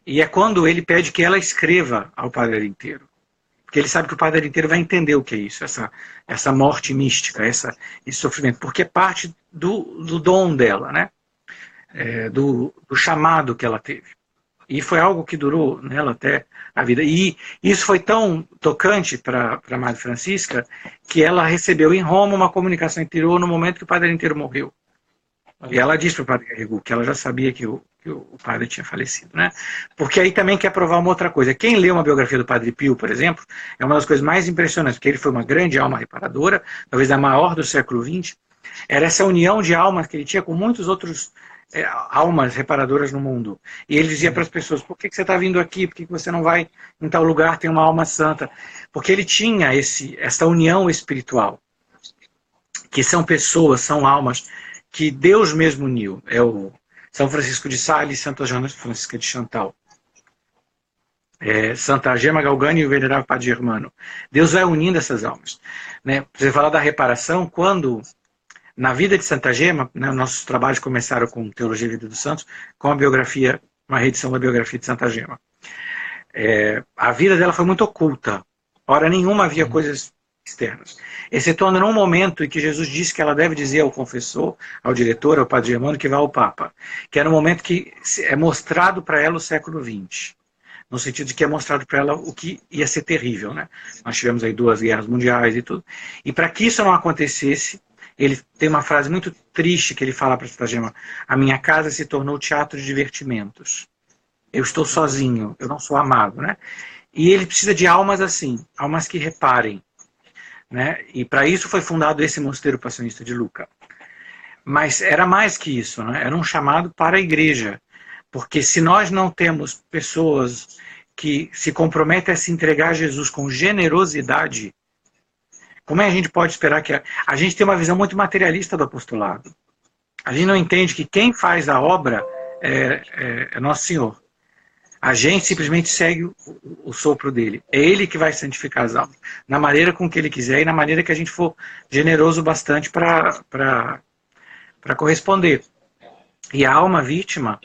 E é quando ele pede que ela escreva ao Padre Inteiro. Porque ele sabe que o Padre Inteiro vai entender o que é isso, essa morte mística, esse sofrimento. Porque é parte do dom dela, né? Do chamado que ela teve. E foi algo que durou nela até a vida. E isso foi tão tocante para a Madre Francisca que ela recebeu em Roma uma comunicação interior no momento que o Padre Inteiro morreu. E ela disse para o Padre Garrigou que ela já sabia que o padre tinha falecido, né? Porque aí também quer provar uma outra coisa. Quem lê uma biografia do Padre Pio, por exemplo, é uma das coisas mais impressionantes, porque ele foi uma grande alma reparadora, talvez a maior do século XX. Era essa união de almas que ele tinha com muitos outros almas reparadoras no mundo. E ele dizia para as pessoas: por que você está vindo aqui? Por que você não vai em tal lugar, tem uma alma santa? Porque ele tinha essa união espiritual, que são pessoas, são almas que Deus mesmo uniu. É o São Francisco de Sales e Santa Joana Francisca de Chantal. Santa Gema Galgani e o Venerável Padre Germano. Deus vai unindo essas almas. Né? Você fala da reparação, quando, na vida de Santa Gema, né, nossos trabalhos começaram com Teologia e Vida dos Santos, com a biografia, uma reedição da biografia de Santa Gema. A vida dela foi muito oculta. Hora nenhuma havia coisas externas. Excetuando num momento em que Jesus disse que ela deve dizer ao confessor, ao diretor, ao Padre Germano, que vai ao Papa. Que era um momento que é mostrado para ela o século XX. No sentido de que é mostrado para ela o que ia ser terrível, né? Nós tivemos aí 2 guerras mundiais e tudo. E para que isso não acontecesse, ele tem uma frase muito triste que ele fala para Santa Gema: a minha casa se tornou teatro de divertimentos. Eu estou sozinho, eu não sou amado, né? E ele precisa de almas assim, almas que reparem. Né? E para isso foi fundado esse mosteiro passionista de Lucca. Mas era mais que isso, né? Era um chamado para a igreja. Porque se nós não temos pessoas que se comprometem a se entregar a Jesus com generosidade, como é que a gente pode esperar que... A gente tem uma visão muito materialista do apostolado. A gente não entende que quem faz a obra é Nosso Senhor. A gente simplesmente segue o sopro dele. É ele que vai santificar as almas. Na maneira com que ele quiser e na maneira que a gente for generoso bastante para corresponder. E a alma vítima,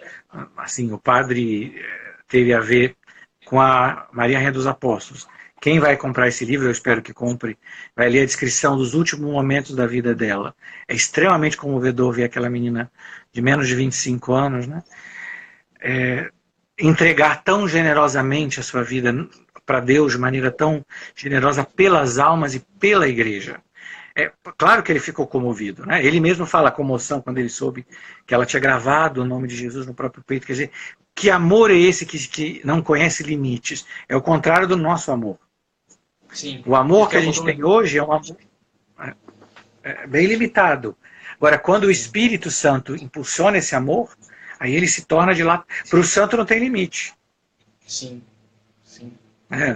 assim, o padre teve a ver com a Maria Rainha dos Apóstolos. Quem vai comprar esse livro, eu espero que compre, vai ler a descrição dos últimos momentos da vida dela. É extremamente comovedor ver aquela menina de menos de 25 anos, né? Entregar tão generosamente a sua vida para Deus, de maneira tão generosa pelas almas e pela igreja. Claro que ele ficou comovido, né? Ele mesmo fala a comoção quando ele soube que ela tinha gravado o nome de Jesus no próprio peito. Quer dizer, que amor é esse que não conhece limites? É o contrário do nosso amor. Sim. O amor que a gente tem hoje é um amor bem limitado. Agora, quando o Espírito Santo impulsiona esse amor, aí ele se torna de lá. Para o santo não tem limite. Sim. Sim.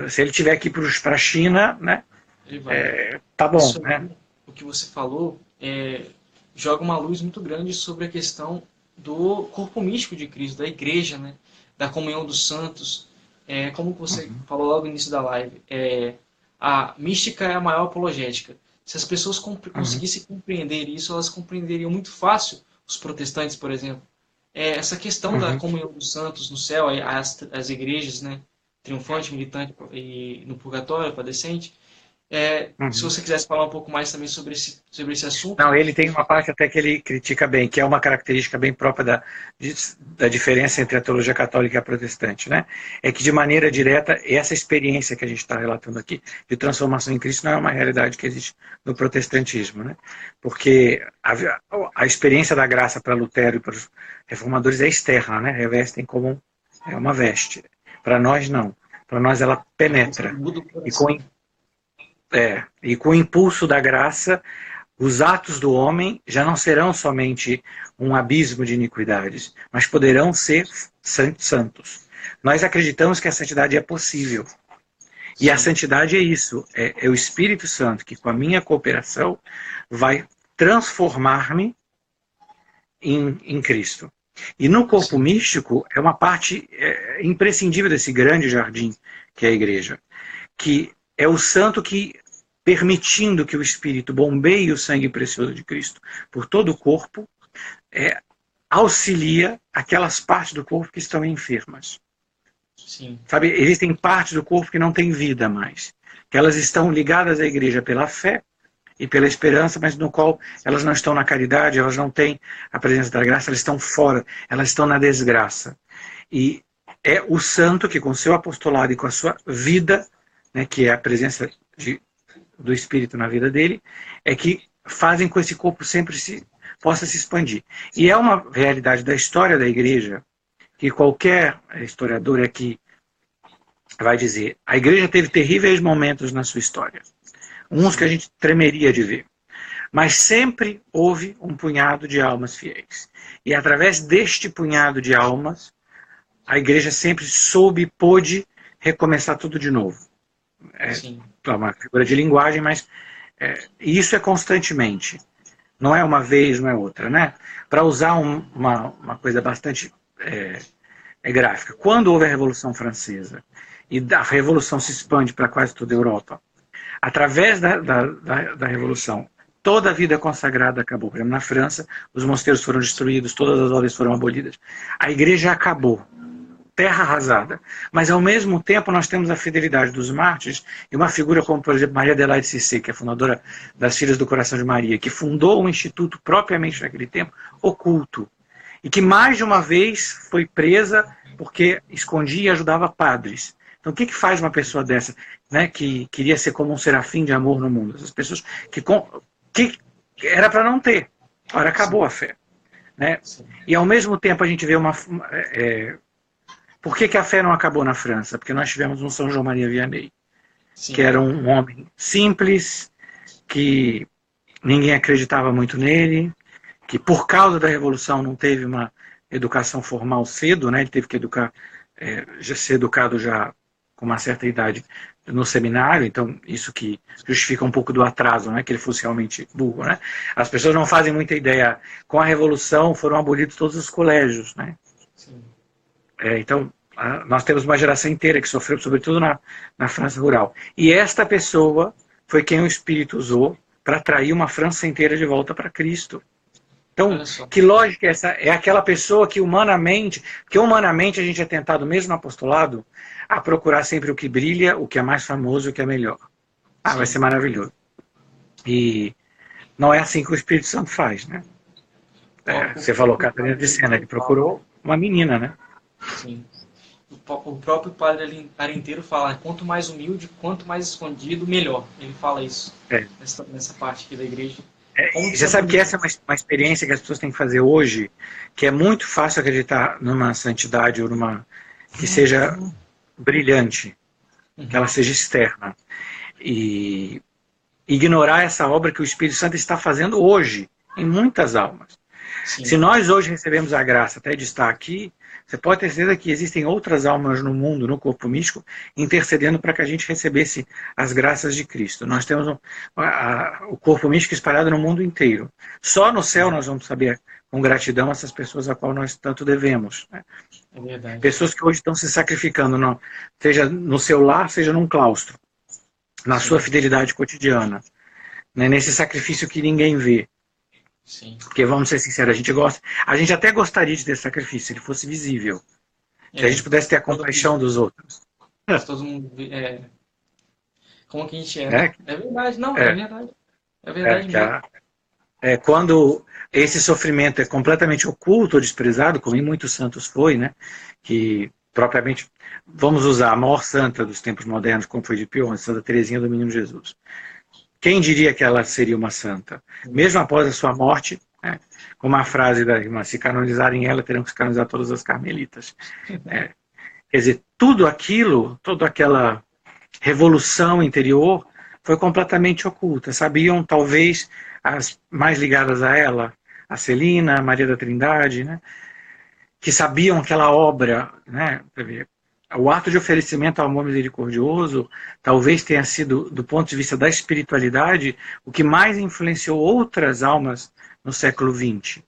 Se ele tiver aqui para a China, né? Ele vai. Tá bom. Isso, né? O que você falou joga uma luz muito grande sobre a questão do corpo místico de Cristo, da igreja, né? Da comunhão dos santos. Como você falou logo no início da live, a mística é a maior apologética. Se as pessoas conseguissem compreender isso, elas compreenderiam muito fácil, os protestantes, por exemplo, essa questão da comunhão dos santos no céu, as igrejas, né, triunfante, militante e no purgatório, padecente, Se Uhum. você quisesse falar um pouco mais também sobre esse assunto. Não, ele tem uma parte até que ele critica bem, que é uma característica bem própria da diferença entre a teologia católica e a protestante, né? É que, de maneira direta, essa experiência que a gente está relatando aqui, de transformação em Cristo, não é uma realidade que existe no protestantismo, né? Porque a experiência da graça para Lutero e para os reformadores é externa, né? Revestem como uma veste. Para nós, não. Para nós, ela penetra. Muda o E com, coração. e com o impulso da graça, os atos do homem já não serão somente um abismo de iniquidades, mas poderão ser santos. Nós acreditamos que a santidade é possível. E a Sim, santidade é isso, é o Espírito Santo que, com a minha cooperação, vai transformar-me em Cristo. E no corpo sim, místico é uma parte imprescindível desse grande jardim que é a igreja, que é o santo que, permitindo que o Espírito bombeie o sangue precioso de Cristo por todo o corpo, auxilia aquelas partes do corpo que estão enfermas. sim, Sabe, existem partes do corpo que não têm vida mais, que elas estão ligadas à igreja pela fé e pela esperança, mas no qual elas não estão na caridade, elas não têm a presença da graça, elas estão fora, elas estão na desgraça. E é o santo que, com seu apostolado e com a sua vida, né, que é a presença do Espírito na vida dele, é que fazem com que esse corpo sempre possa se expandir. E é uma realidade da história da igreja, que qualquer historiador aqui vai dizer, a igreja teve terríveis momentos na sua história, uns que a sim. gente tremeria de ver, mas sempre houve um punhado de almas fiéis. E através deste punhado de almas, a igreja sempre soube e pôde recomeçar tudo de novo. Sim. É uma figura de linguagem, mas isso é constantemente. Não é uma vez, não é outra, né? Para usar uma coisa bastante gráfica. Quando houve a Revolução Francesa e a Revolução se expande para quase toda a Europa, através da Revolução, toda a vida consagrada acabou. Por exemplo, na França, os mosteiros foram destruídos, todas as ordens foram abolidas. A igreja acabou. Terra arrasada. Mas, ao mesmo tempo, nós temos a fidelidade dos mártires e uma figura como, por exemplo, Maria Adelaide Cissé, que é fundadora das Filhas do Coração de Maria, que fundou um instituto propriamente naquele tempo, oculto, e que mais de uma vez foi presa porque escondia e ajudava padres. Então, o que faz uma pessoa dessa, né, que queria ser como um serafim de amor no mundo? Essas pessoas que era para não ter. Ora, acabou Sim, a fé. Né? sim, E, ao mesmo tempo, a gente vê por que a fé não acabou na França? Porque nós tivemos um São João Maria Vianney, que sim, era um homem simples, que ninguém acreditava muito nele, que por causa da Revolução não teve uma educação formal cedo, né? Ele teve que ser educado já com uma certa idade no seminário, então isso que justifica um pouco do atraso, não é que ele fosse realmente burro, né? As pessoas não fazem muita ideia. Com a Revolução foram abolidos todos os colégios, né? sim. Então, nós temos uma geração inteira que sofreu, sobretudo na França rural. E esta pessoa foi quem o Espírito usou para atrair uma França inteira de volta para Cristo. Então, Olha só. que lógica é essa? É aquela pessoa que porque humanamente a gente é tentado, mesmo no apostolado, a procurar sempre o que brilha, o que é mais famoso, o que é melhor. Vai ser Sim. maravilhoso. E não é assim que o Espírito Santo faz, né? O Você falou, próprio Catarina padre de Sena, ele Arinteiro fala. procurou uma menina, né? Sim. O próprio padre Arinteiro fala, quanto mais humilde, quanto mais escondido, melhor. Ele fala isso É. nessa parte aqui da igreja. Como que Você isso é sabe que bonito. essa é uma experiência que as pessoas têm que fazer hoje, que é muito fácil acreditar numa santidade ou numa que seja brilhante, que ela Uhum. seja externa. E ignorar essa obra que o Espírito Santo está fazendo hoje, em muitas almas. Se Sim, nós hoje recebemos a graça até de estar aqui, você pode ter certeza que existem outras almas no mundo, no corpo místico, intercedendo para que a gente recebesse as graças de Cristo. Nós temos o corpo místico espalhado no mundo inteiro. Só no céu nós vamos saber com gratidão essas pessoas a qual nós tanto devemos. Né? é verdade. Pessoas que hoje estão se sacrificando, seja no seu lar, seja num claustro, na sua Sim, fidelidade cotidiana, né? Nesse sacrifício que ninguém vê. sim. Porque, vamos ser sinceros, a gente até gostaria de ter sacrifício, se ele fosse visível. Se a gente É. pudesse ter a Todo mundo, compaixão dos outros. se todo mundo Como que a gente é, né? né? É verdade, não, é É, verdade. É verdade que mesmo. quando esse sofrimento é completamente oculto ou desprezado, como em muitos santos foi, né? Que propriamente, vamos usar a maior santa dos tempos modernos, como foi de Pio, a Santa Teresinha do Menino Jesus. Quem diria que ela seria uma santa? Mesmo após a sua morte, né, como a frase da irmã, se canonizarem ela, terão que se canonizar todas as carmelitas. É, quer dizer, tudo aquilo, toda aquela revolução interior foi completamente oculta. Sabiam, talvez, as mais ligadas a ela, a Celina, a Maria da Trindade, né, que sabiam aquela obra, né, o ato de oferecimento ao amor misericordioso talvez tenha sido, do ponto de vista da espiritualidade, o que mais influenciou outras almas no século XX.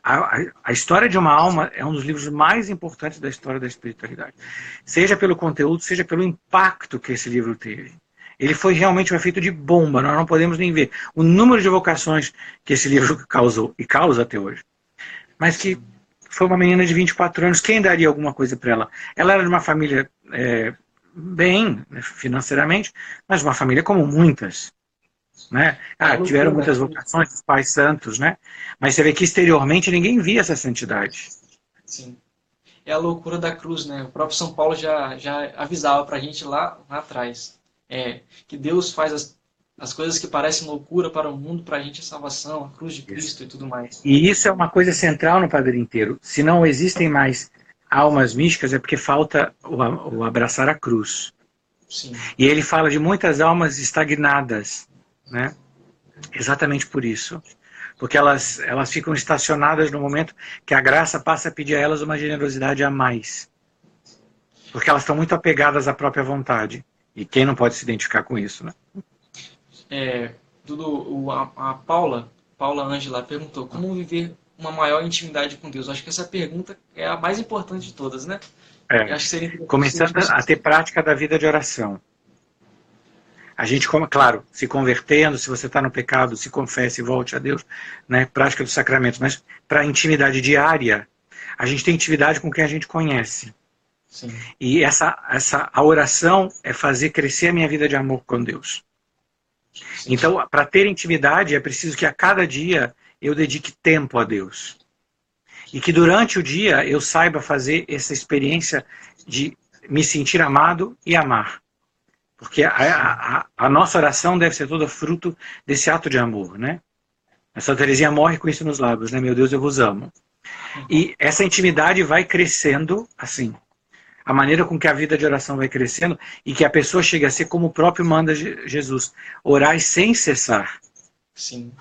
A história de uma alma é um dos livros mais importantes da história da espiritualidade. Seja pelo conteúdo, seja pelo impacto que esse livro teve. Ele foi realmente um efeito de bomba, nós não podemos nem ver o número de vocações que esse livro causou, e causa até hoje. Mas que foi uma menina de 24 anos, quem daria alguma coisa para ela? Ela era de uma família bem, né, financeiramente, mas uma família como muitas. Né? É a Tiveram loucura da muitas cruz. vocações, os pais santos, né? Mas você vê que exteriormente ninguém via essa santidade. Sim. É a loucura da cruz, né? O próprio São Paulo já avisava pra gente lá atrás. Que Deus faz as coisas que parecem loucura para o mundo, pra gente é salvação, a cruz de Isso. Cristo e tudo mais. E isso é uma coisa central no Padre Inteiro. Se não existem mais almas místicas, é porque falta o abraçar a cruz. Sim. E ele fala de muitas almas estagnadas, né? Exatamente por isso. Porque elas ficam estacionadas no momento que a graça passa a pedir a elas uma generosidade a mais. Porque elas estão muito apegadas à própria vontade. E quem não pode se identificar com isso, né? A Paula Ângela perguntou como viver uma maior intimidade com Deus. Eu acho que essa pergunta é a mais importante de todas, né? Eu acho que seria interessante se a gente Começando a ter prática da vida de oração. A gente, claro, se convertendo, se você está no pecado, se confesse e volte a Deus, né? Prática dos sacramentos. Mas para a intimidade diária, a gente tem intimidade com quem a gente conhece. Sim. E a oração é fazer crescer a minha vida de amor com Deus. Sim. Então, para ter intimidade, é preciso que a cada dia eu dedique tempo a Deus. E que durante o dia eu saiba fazer essa experiência de me sentir amado e amar. Porque a nossa oração deve ser toda fruto desse ato de amor, né? A Santa Teresinha morre com isso nos lábios, né? Meu Deus, eu vos amo. E essa intimidade vai crescendo assim. A maneira com que a vida de oração vai crescendo e que a pessoa chega a ser como o próprio manda Jesus. Orai sem cessar. Sim.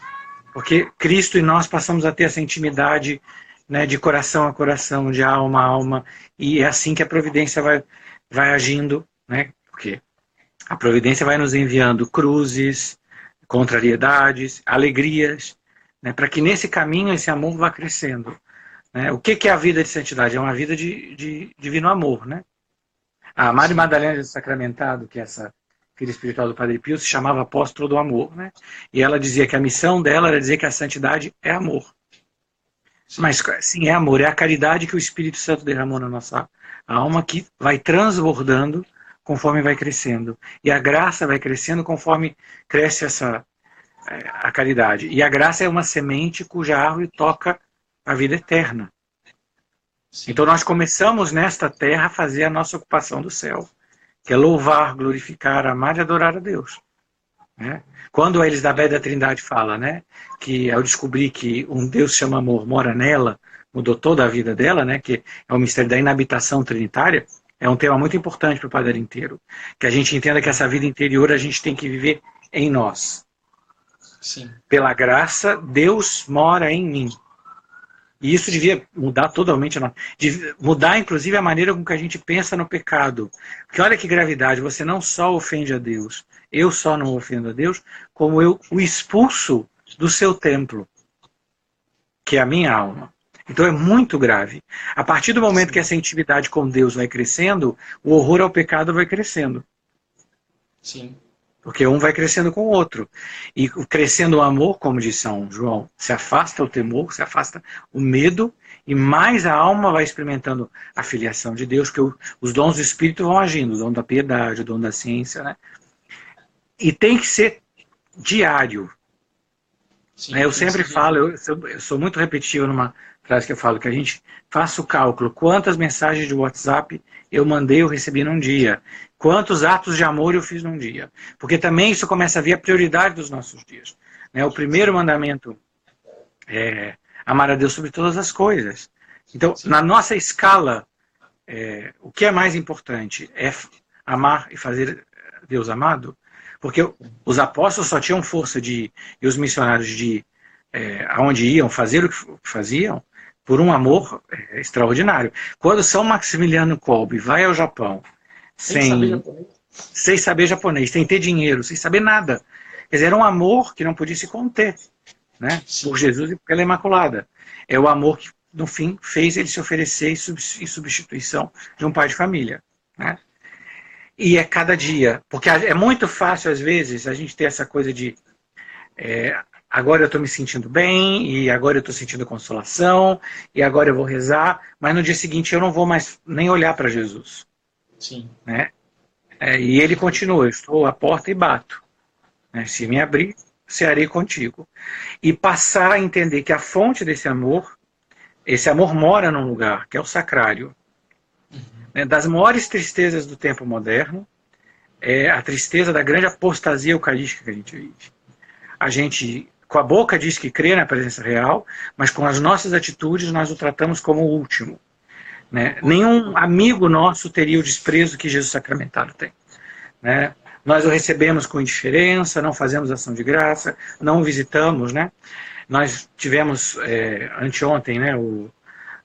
Porque Cristo e nós passamos a ter essa intimidade, né, de coração a coração, de alma a alma. E é assim que a providência vai agindo, né? Porque a providência vai nos enviando cruzes, contrariedades, alegrias, né, para que nesse caminho esse amor vá crescendo. Né? O que é a vida de santidade? É uma vida de divino amor. Né? A Maria Madalena de Sacramentado, que é essa filha espiritual do Padre Pio, se chamava apóstolo do amor. Né? E ela dizia que a missão dela era dizer que a santidade é amor. Mas sim, é amor, é a caridade que o Espírito Santo derramou na nossa alma, que vai transbordando conforme vai crescendo. E a graça vai crescendo conforme cresce a caridade. E a graça é uma semente cuja árvore toca a vida eterna. Sim. Então nós começamos nesta terra a fazer a nossa ocupação do céu, que é louvar, glorificar, amar e adorar a Deus. Né? Quando a Elisabeth da Trindade fala, né, que ao descobrir que um Deus chama amor mora nela, mudou toda a vida dela, né, que é o mistério da inabitação trinitária, é um tema muito importante para o Padre Inteiro. Que a gente entenda que essa vida interior a gente tem que viver em nós. Sim. Pela graça, Deus mora em mim. E isso devia mudar totalmente, mudar inclusive a maneira com que a gente pensa no pecado. Porque olha que gravidade, você não só ofende a Deus, eu só não ofendo a Deus, como eu o expulso do seu templo, que é a minha alma. Então é muito grave. A partir do momento que essa intimidade com Deus vai crescendo, o horror ao pecado vai crescendo. Sim. Porque um vai crescendo com o outro. E crescendo o amor, como diz São João, se afasta o temor, se afasta o medo, e mais a alma vai experimentando a filiação de Deus, porque os dons do Espírito vão agindo, o dom da piedade, o dom da ciência, né? E tem que ser diário. Sim, Eu tem que sempre ser falo, eu sou muito repetitivo numa frase que eu falo, que a gente faça o cálculo. Quantas mensagens de WhatsApp eu mandei ou recebi num dia? Quantos atos de amor eu fiz num dia? Porque também isso começa a vir a prioridade dos nossos dias. O primeiro mandamento é amar a Deus sobre todas as coisas. Então, sim, na nossa escala, o que é mais importante é amar e fazer Deus amado? Porque os apóstolos só tinham força e os missionários de aonde iam fazer o que faziam por um amor extraordinário. Quando São Maximiliano Kolbe vai ao Japão tem que saber sem, japonês. sem saber japonês, sem ter dinheiro, sem saber nada, quer dizer, era um amor que não podia se conter, né? Por Sim, Jesus e pela Imaculada. É o amor que, no fim, fez ele se oferecer em substituição de um pai de família, né? E é cada dia, porque é muito fácil, às vezes, a gente ter essa coisa de agora eu estou me sentindo bem, e agora eu estou sentindo consolação, e agora eu vou rezar, mas no dia seguinte eu não vou mais nem olhar para Jesus, sim, né? E ele continua, eu estou à porta e bato, né? Se me abrir, cearei contigo. E passar a entender que a fonte desse amor, esse amor mora num lugar, que é o sacrário. Né? Das maiores tristezas do tempo moderno, é a tristeza da grande apostasia eucarística que a gente vive. A gente, com a boca, diz que crê na presença real, mas com as nossas atitudes nós o tratamos como o último. Né? Nenhum amigo nosso teria o desprezo que Jesus sacramentado tem. Né? Nós o recebemos com indiferença, não fazemos ação de graça, não o visitamos. Né? Nós tivemos anteontem, né,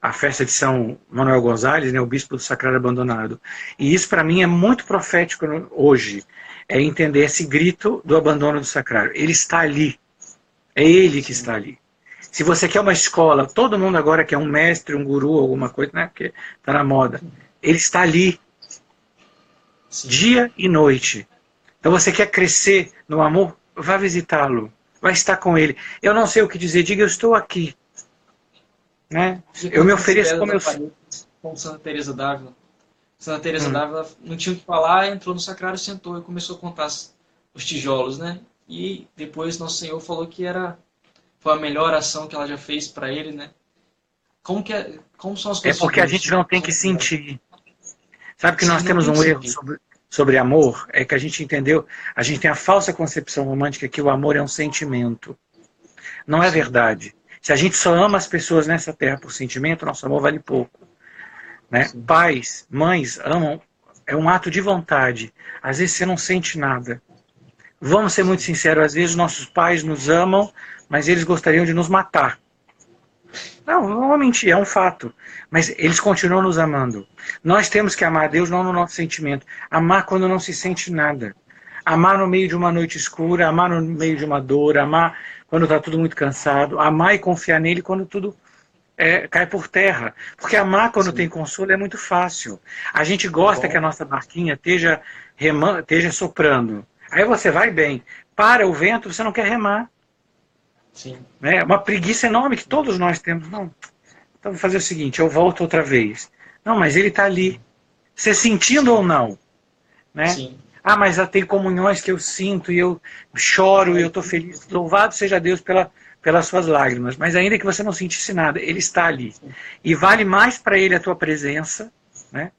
a festa de São Manuel Gonzalez, né, o bispo do Sacrário Abandonado. E isso para mim é muito profético hoje, é entender esse grito do abandono do sacrário. Ele está ali, é ele que está ali. Se você quer uma escola, todo mundo agora quer um mestre, um guru, alguma coisa, né, porque está na moda. Ele está ali, sim. dia e noite. Então você quer crescer no amor, vá visitá-lo, vai estar com ele. Eu não sei o que dizer, diga eu estou aqui. Né? Eu me ofereço como eu sou. Com Santa Teresa d'Ávila. Santa Teresa d'Ávila não tinha o que falar, entrou no sacrário, sentou e começou a contar os tijolos, né? E depois Nosso Senhor falou que foi a melhor ação que ela já fez para ele, né? Como são as É coisas de porque a Deus? gente não tem que sentir. Sabe que Sim, nós não temos tem que um erro sentir. sobre amor? É que a gente entendeu, a gente tem a falsa concepção romântica que o amor é um sentimento. Não é verdade. Se a gente só ama as pessoas nessa terra por sentimento, nosso amor vale pouco. Né? Pais, mães amam, é um ato de vontade. Às vezes você não sente nada. Vamos ser muito sinceros, às vezes nossos pais nos amam, mas eles gostariam de nos matar. Não vou mentir, é um fato. Mas eles continuam nos amando. Nós temos que amar a Deus não no nosso sentimento. Amar quando não se sente nada. Amar no meio de uma noite escura, amar no meio de uma dor, amar quando está tudo muito cansado, amar e confiar nele quando tudo cai por terra. Porque amar quando tem consolo é muito fácil. A gente gosta que a nossa barquinha esteja soprando. Aí você vai bem. Para o vento, você não quer remar. Sim. Né? Uma preguiça enorme que todos nós temos. Não. Então vou fazer o seguinte, eu volto outra vez. Não, mas ele está ali. Você sentindo ou não? Né? Sim. Ah, mas tem comunhões que eu sinto e eu choro e eu estou feliz. Louvado seja Deus pelas suas lágrimas. Mas ainda que você não sentisse nada, ele está ali. E vale mais para ele a tua presença. Né?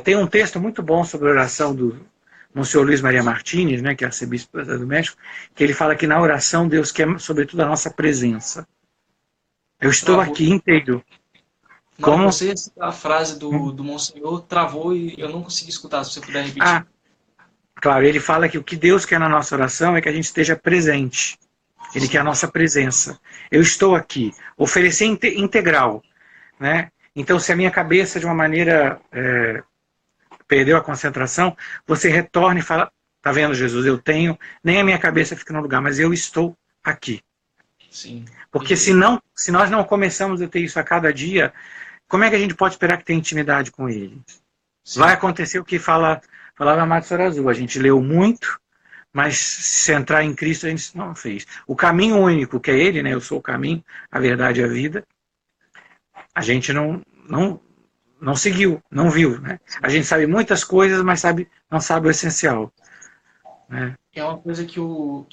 Tem um texto muito bom sobre a oração do Monsenhor Luiz Maria Martínez, né, que é arcebispo do México, que ele fala que na oração Deus quer, sobretudo, a nossa presença. Eu estou aqui inteiro. Como você a frase do Monsenhor travou e eu não consegui escutar, se você puder repetir. Claro, ele fala que o que Deus quer na nossa oração é que a gente esteja presente. Ele quer a nossa presença. Eu estou aqui. Oferecer integral. Né? Então, se a minha cabeça, de uma maneira, perdeu a concentração, você retorna e fala, tá vendo, Jesus, eu tenho, nem a minha cabeça fica no lugar, mas eu estou aqui. Sim. Porque se nós não começamos a ter isso a cada dia, como é que a gente pode esperar que tenha intimidade com ele? Sim. Vai acontecer o que falava a Mata Azul. A gente leu muito, mas se entrar em Cristo a gente não fez. O caminho único, que é ele, né? Eu sou o caminho, a verdade e a vida, a gente não seguiu, não viu. Né? A gente sabe muitas coisas, mas não sabe o essencial. né? É uma coisa que o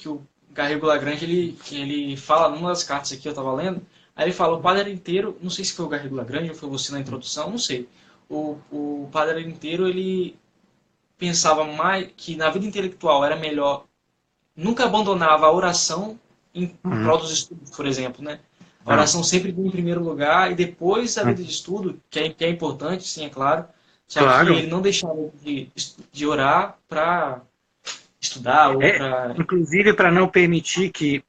Garrigou Lagrange ele fala numa das cartas aqui, eu estava lendo, aí ele fala, o padre inteiro, não sei se foi o Garrigou Lagrange ou foi você na introdução, não sei. O padre inteiro, ele pensava mais que na vida intelectual era melhor, nunca abandonava a oração em Uhum. prol dos estudos, por exemplo, né? A Não, oração sempre vinha em primeiro lugar e depois a vida de estudo, que é importante, sim, é claro, só que claro. ele não deixava de orar para estudar ou É, para... inclusive para não permitir que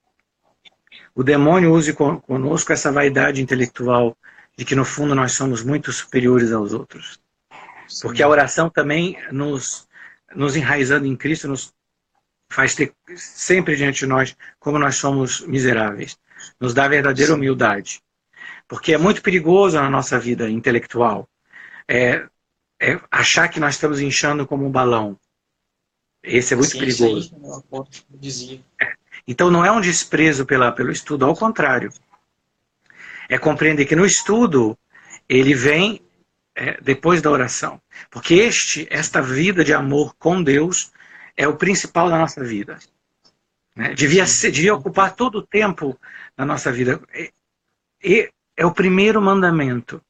o demônio use conosco essa vaidade intelectual de que no fundo nós somos muito superiores aos outros. Porque a Sim, oração também nos enraizando em Cristo, nos faz ter sempre diante de nós como nós somos miseráveis. Nos dá verdadeira sim, humildade. Porque é muito perigoso na nossa vida intelectual é, achar que nós estamos inchando como um balão. Esse é a muito ciência aí, perigoso. né, o apóstolo dizia. Então não é um desprezo pelo estudo, ao contrário. É compreender que no estudo ele vem depois da oração. Porque esta vida de amor com Deus é o principal da nossa vida. Né? Sim, Devia ocupar todo o tempo da nossa vida. E é o primeiro mandamento.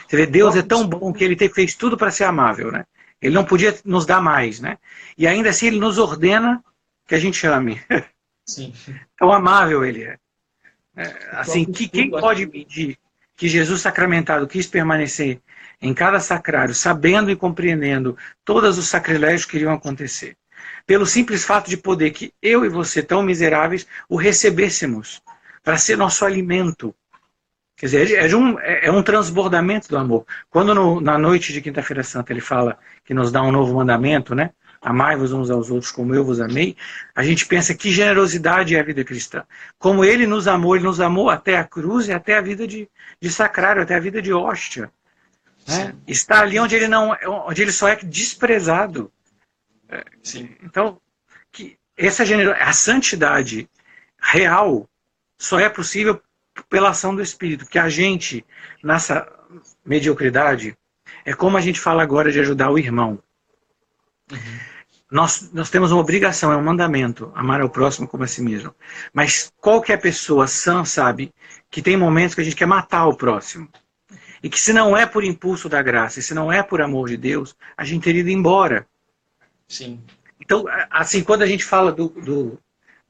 Você vê, o Deus é próprio tão bom que estudo, ele fez tudo para ser amável. Né? Ele não podia nos dar mais. Né? E ainda assim ele nos ordena que a gente ame. sim, Tão amável ele é. o Assim, próprio que quem estudo pode aqui, medir que Jesus sacramentado quis permanecer em cada sacrário, sabendo e compreendendo todos os sacrilégios que iriam acontecer, pelo simples fato de poder que eu e você, tão miseráveis, o recebêssemos para ser nosso alimento. Quer dizer, é um transbordamento do amor. Quando na noite de Quinta-feira Santa ele fala que nos dá um novo mandamento, né? Amai-vos uns aos outros como eu vos amei, a gente pensa que generosidade é a vida cristã. Como ele nos amou até a cruz e até a vida de sacrário, até a vida de hóstia. Né? sim, Está ali onde ele, não, onde ele só é desprezado. sim, Então, a santidade real só é possível pela ação do Espírito, que a gente, nessa mediocridade, é como a gente fala agora de ajudar o irmão. uhum, Nós temos uma obrigação, é um mandamento, amar ao próximo como a si mesmo. Mas qualquer pessoa sã sabe que tem momentos que a gente quer matar o próximo. E que se não é por impulso da graça, e se não é por amor de Deus, a gente teria ido embora. sim, Então, assim, quando a gente fala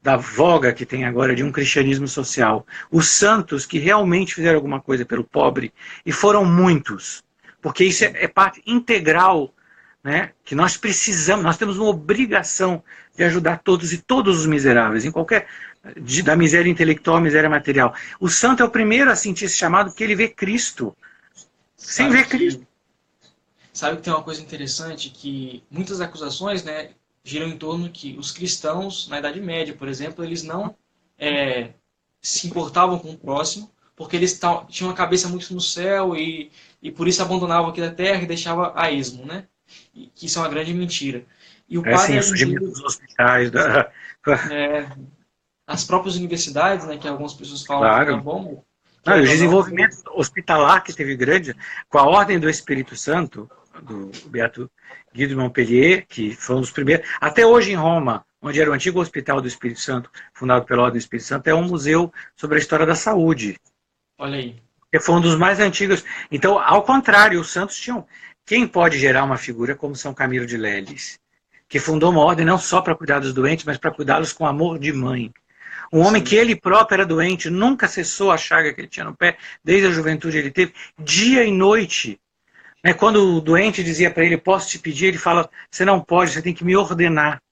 da voga que tem agora de um cristianismo social, os santos que realmente fizeram alguma coisa pelo pobre, e foram muitos, porque isso sim. é parte integral, né, que nós precisamos, nós temos uma obrigação de ajudar todos e todos os miseráveis, em qualquer, da miséria intelectual à miséria material. O santo é o primeiro a sentir esse chamado porque ele vê Cristo. Sem Sabe ver Cristo. que, sabe que tem uma coisa interessante, que muitas acusações, né, giram em torno que os cristãos, na Idade Média, por exemplo, eles não é, se importavam com o próximo, porque eles tinham a cabeça muito no céu e por isso abandonavam aqui da terra e deixavam a esmo, né? E que isso é uma grande mentira. E o É assim, padre o surgimento inteiro, dos hospitais, as próprias universidades, né, que algumas pessoas falam que não é claro. bom, Não, e o querendo ou não, desenvolvimento hospitalar que teve grande, com a ordem do Espírito Santo, do Beato Guido de Montpellier, que foi um dos primeiros, até hoje em Roma, onde era o antigo Hospital do Espírito Santo, fundado pela Ordem do Espírito Santo, é um museu sobre a história da saúde, olha aí, que foi um dos mais antigos. Então, ao contrário, os santos tinham. Quem pode gerar uma figura como São Camilo de Leles, que fundou uma ordem não só para cuidar dos doentes, mas para cuidá-los com amor de mãe. Um homem que sim, ele próprio era doente, nunca cessou a chaga que ele tinha no pé, desde a juventude ele teve, dia e noite. Né? Quando o doente dizia para ele, posso te pedir, ele fala, você não pode, você tem que me ordenar.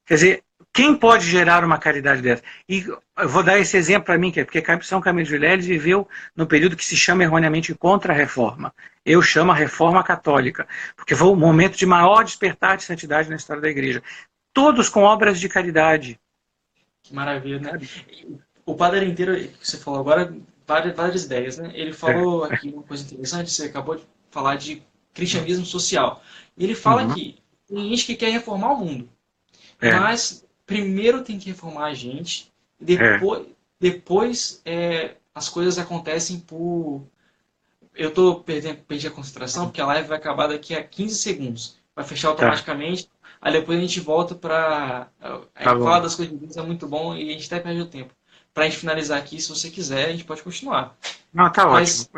Quer dizer, quem pode gerar uma caridade dessa? E eu vou dar esse exemplo para mim, que é porque São Camilo de Leles viveu no período que se chama erroneamente contra-reforma. Eu chamo a reforma católica, porque foi o momento de maior despertar de santidade na história da igreja. Todos com obras de caridade. que maravilha, né? Sabe? O padre inteiro, que você falou agora, várias ideias, né? Ele É. falou aqui uma coisa interessante, você acabou de falar de cristianismo social. E ele fala Uhum. que tem gente que quer reformar o mundo, É. mas primeiro tem que reformar a gente, e É. depois as coisas acontecem por... Eu tô perdi a concentração, porque a live vai acabar daqui a 15 segundos. vai fechar Tá, automaticamente. Aí depois a gente volta para. tá Falar bom. das coisas de Deus é muito bom e a gente até perde o tempo. Para a gente finalizar aqui, se você quiser, a gente pode continuar. Não, tá ótimo. Mas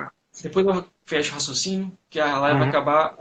depois eu fecho o raciocínio, que a live vai Uhum. acabar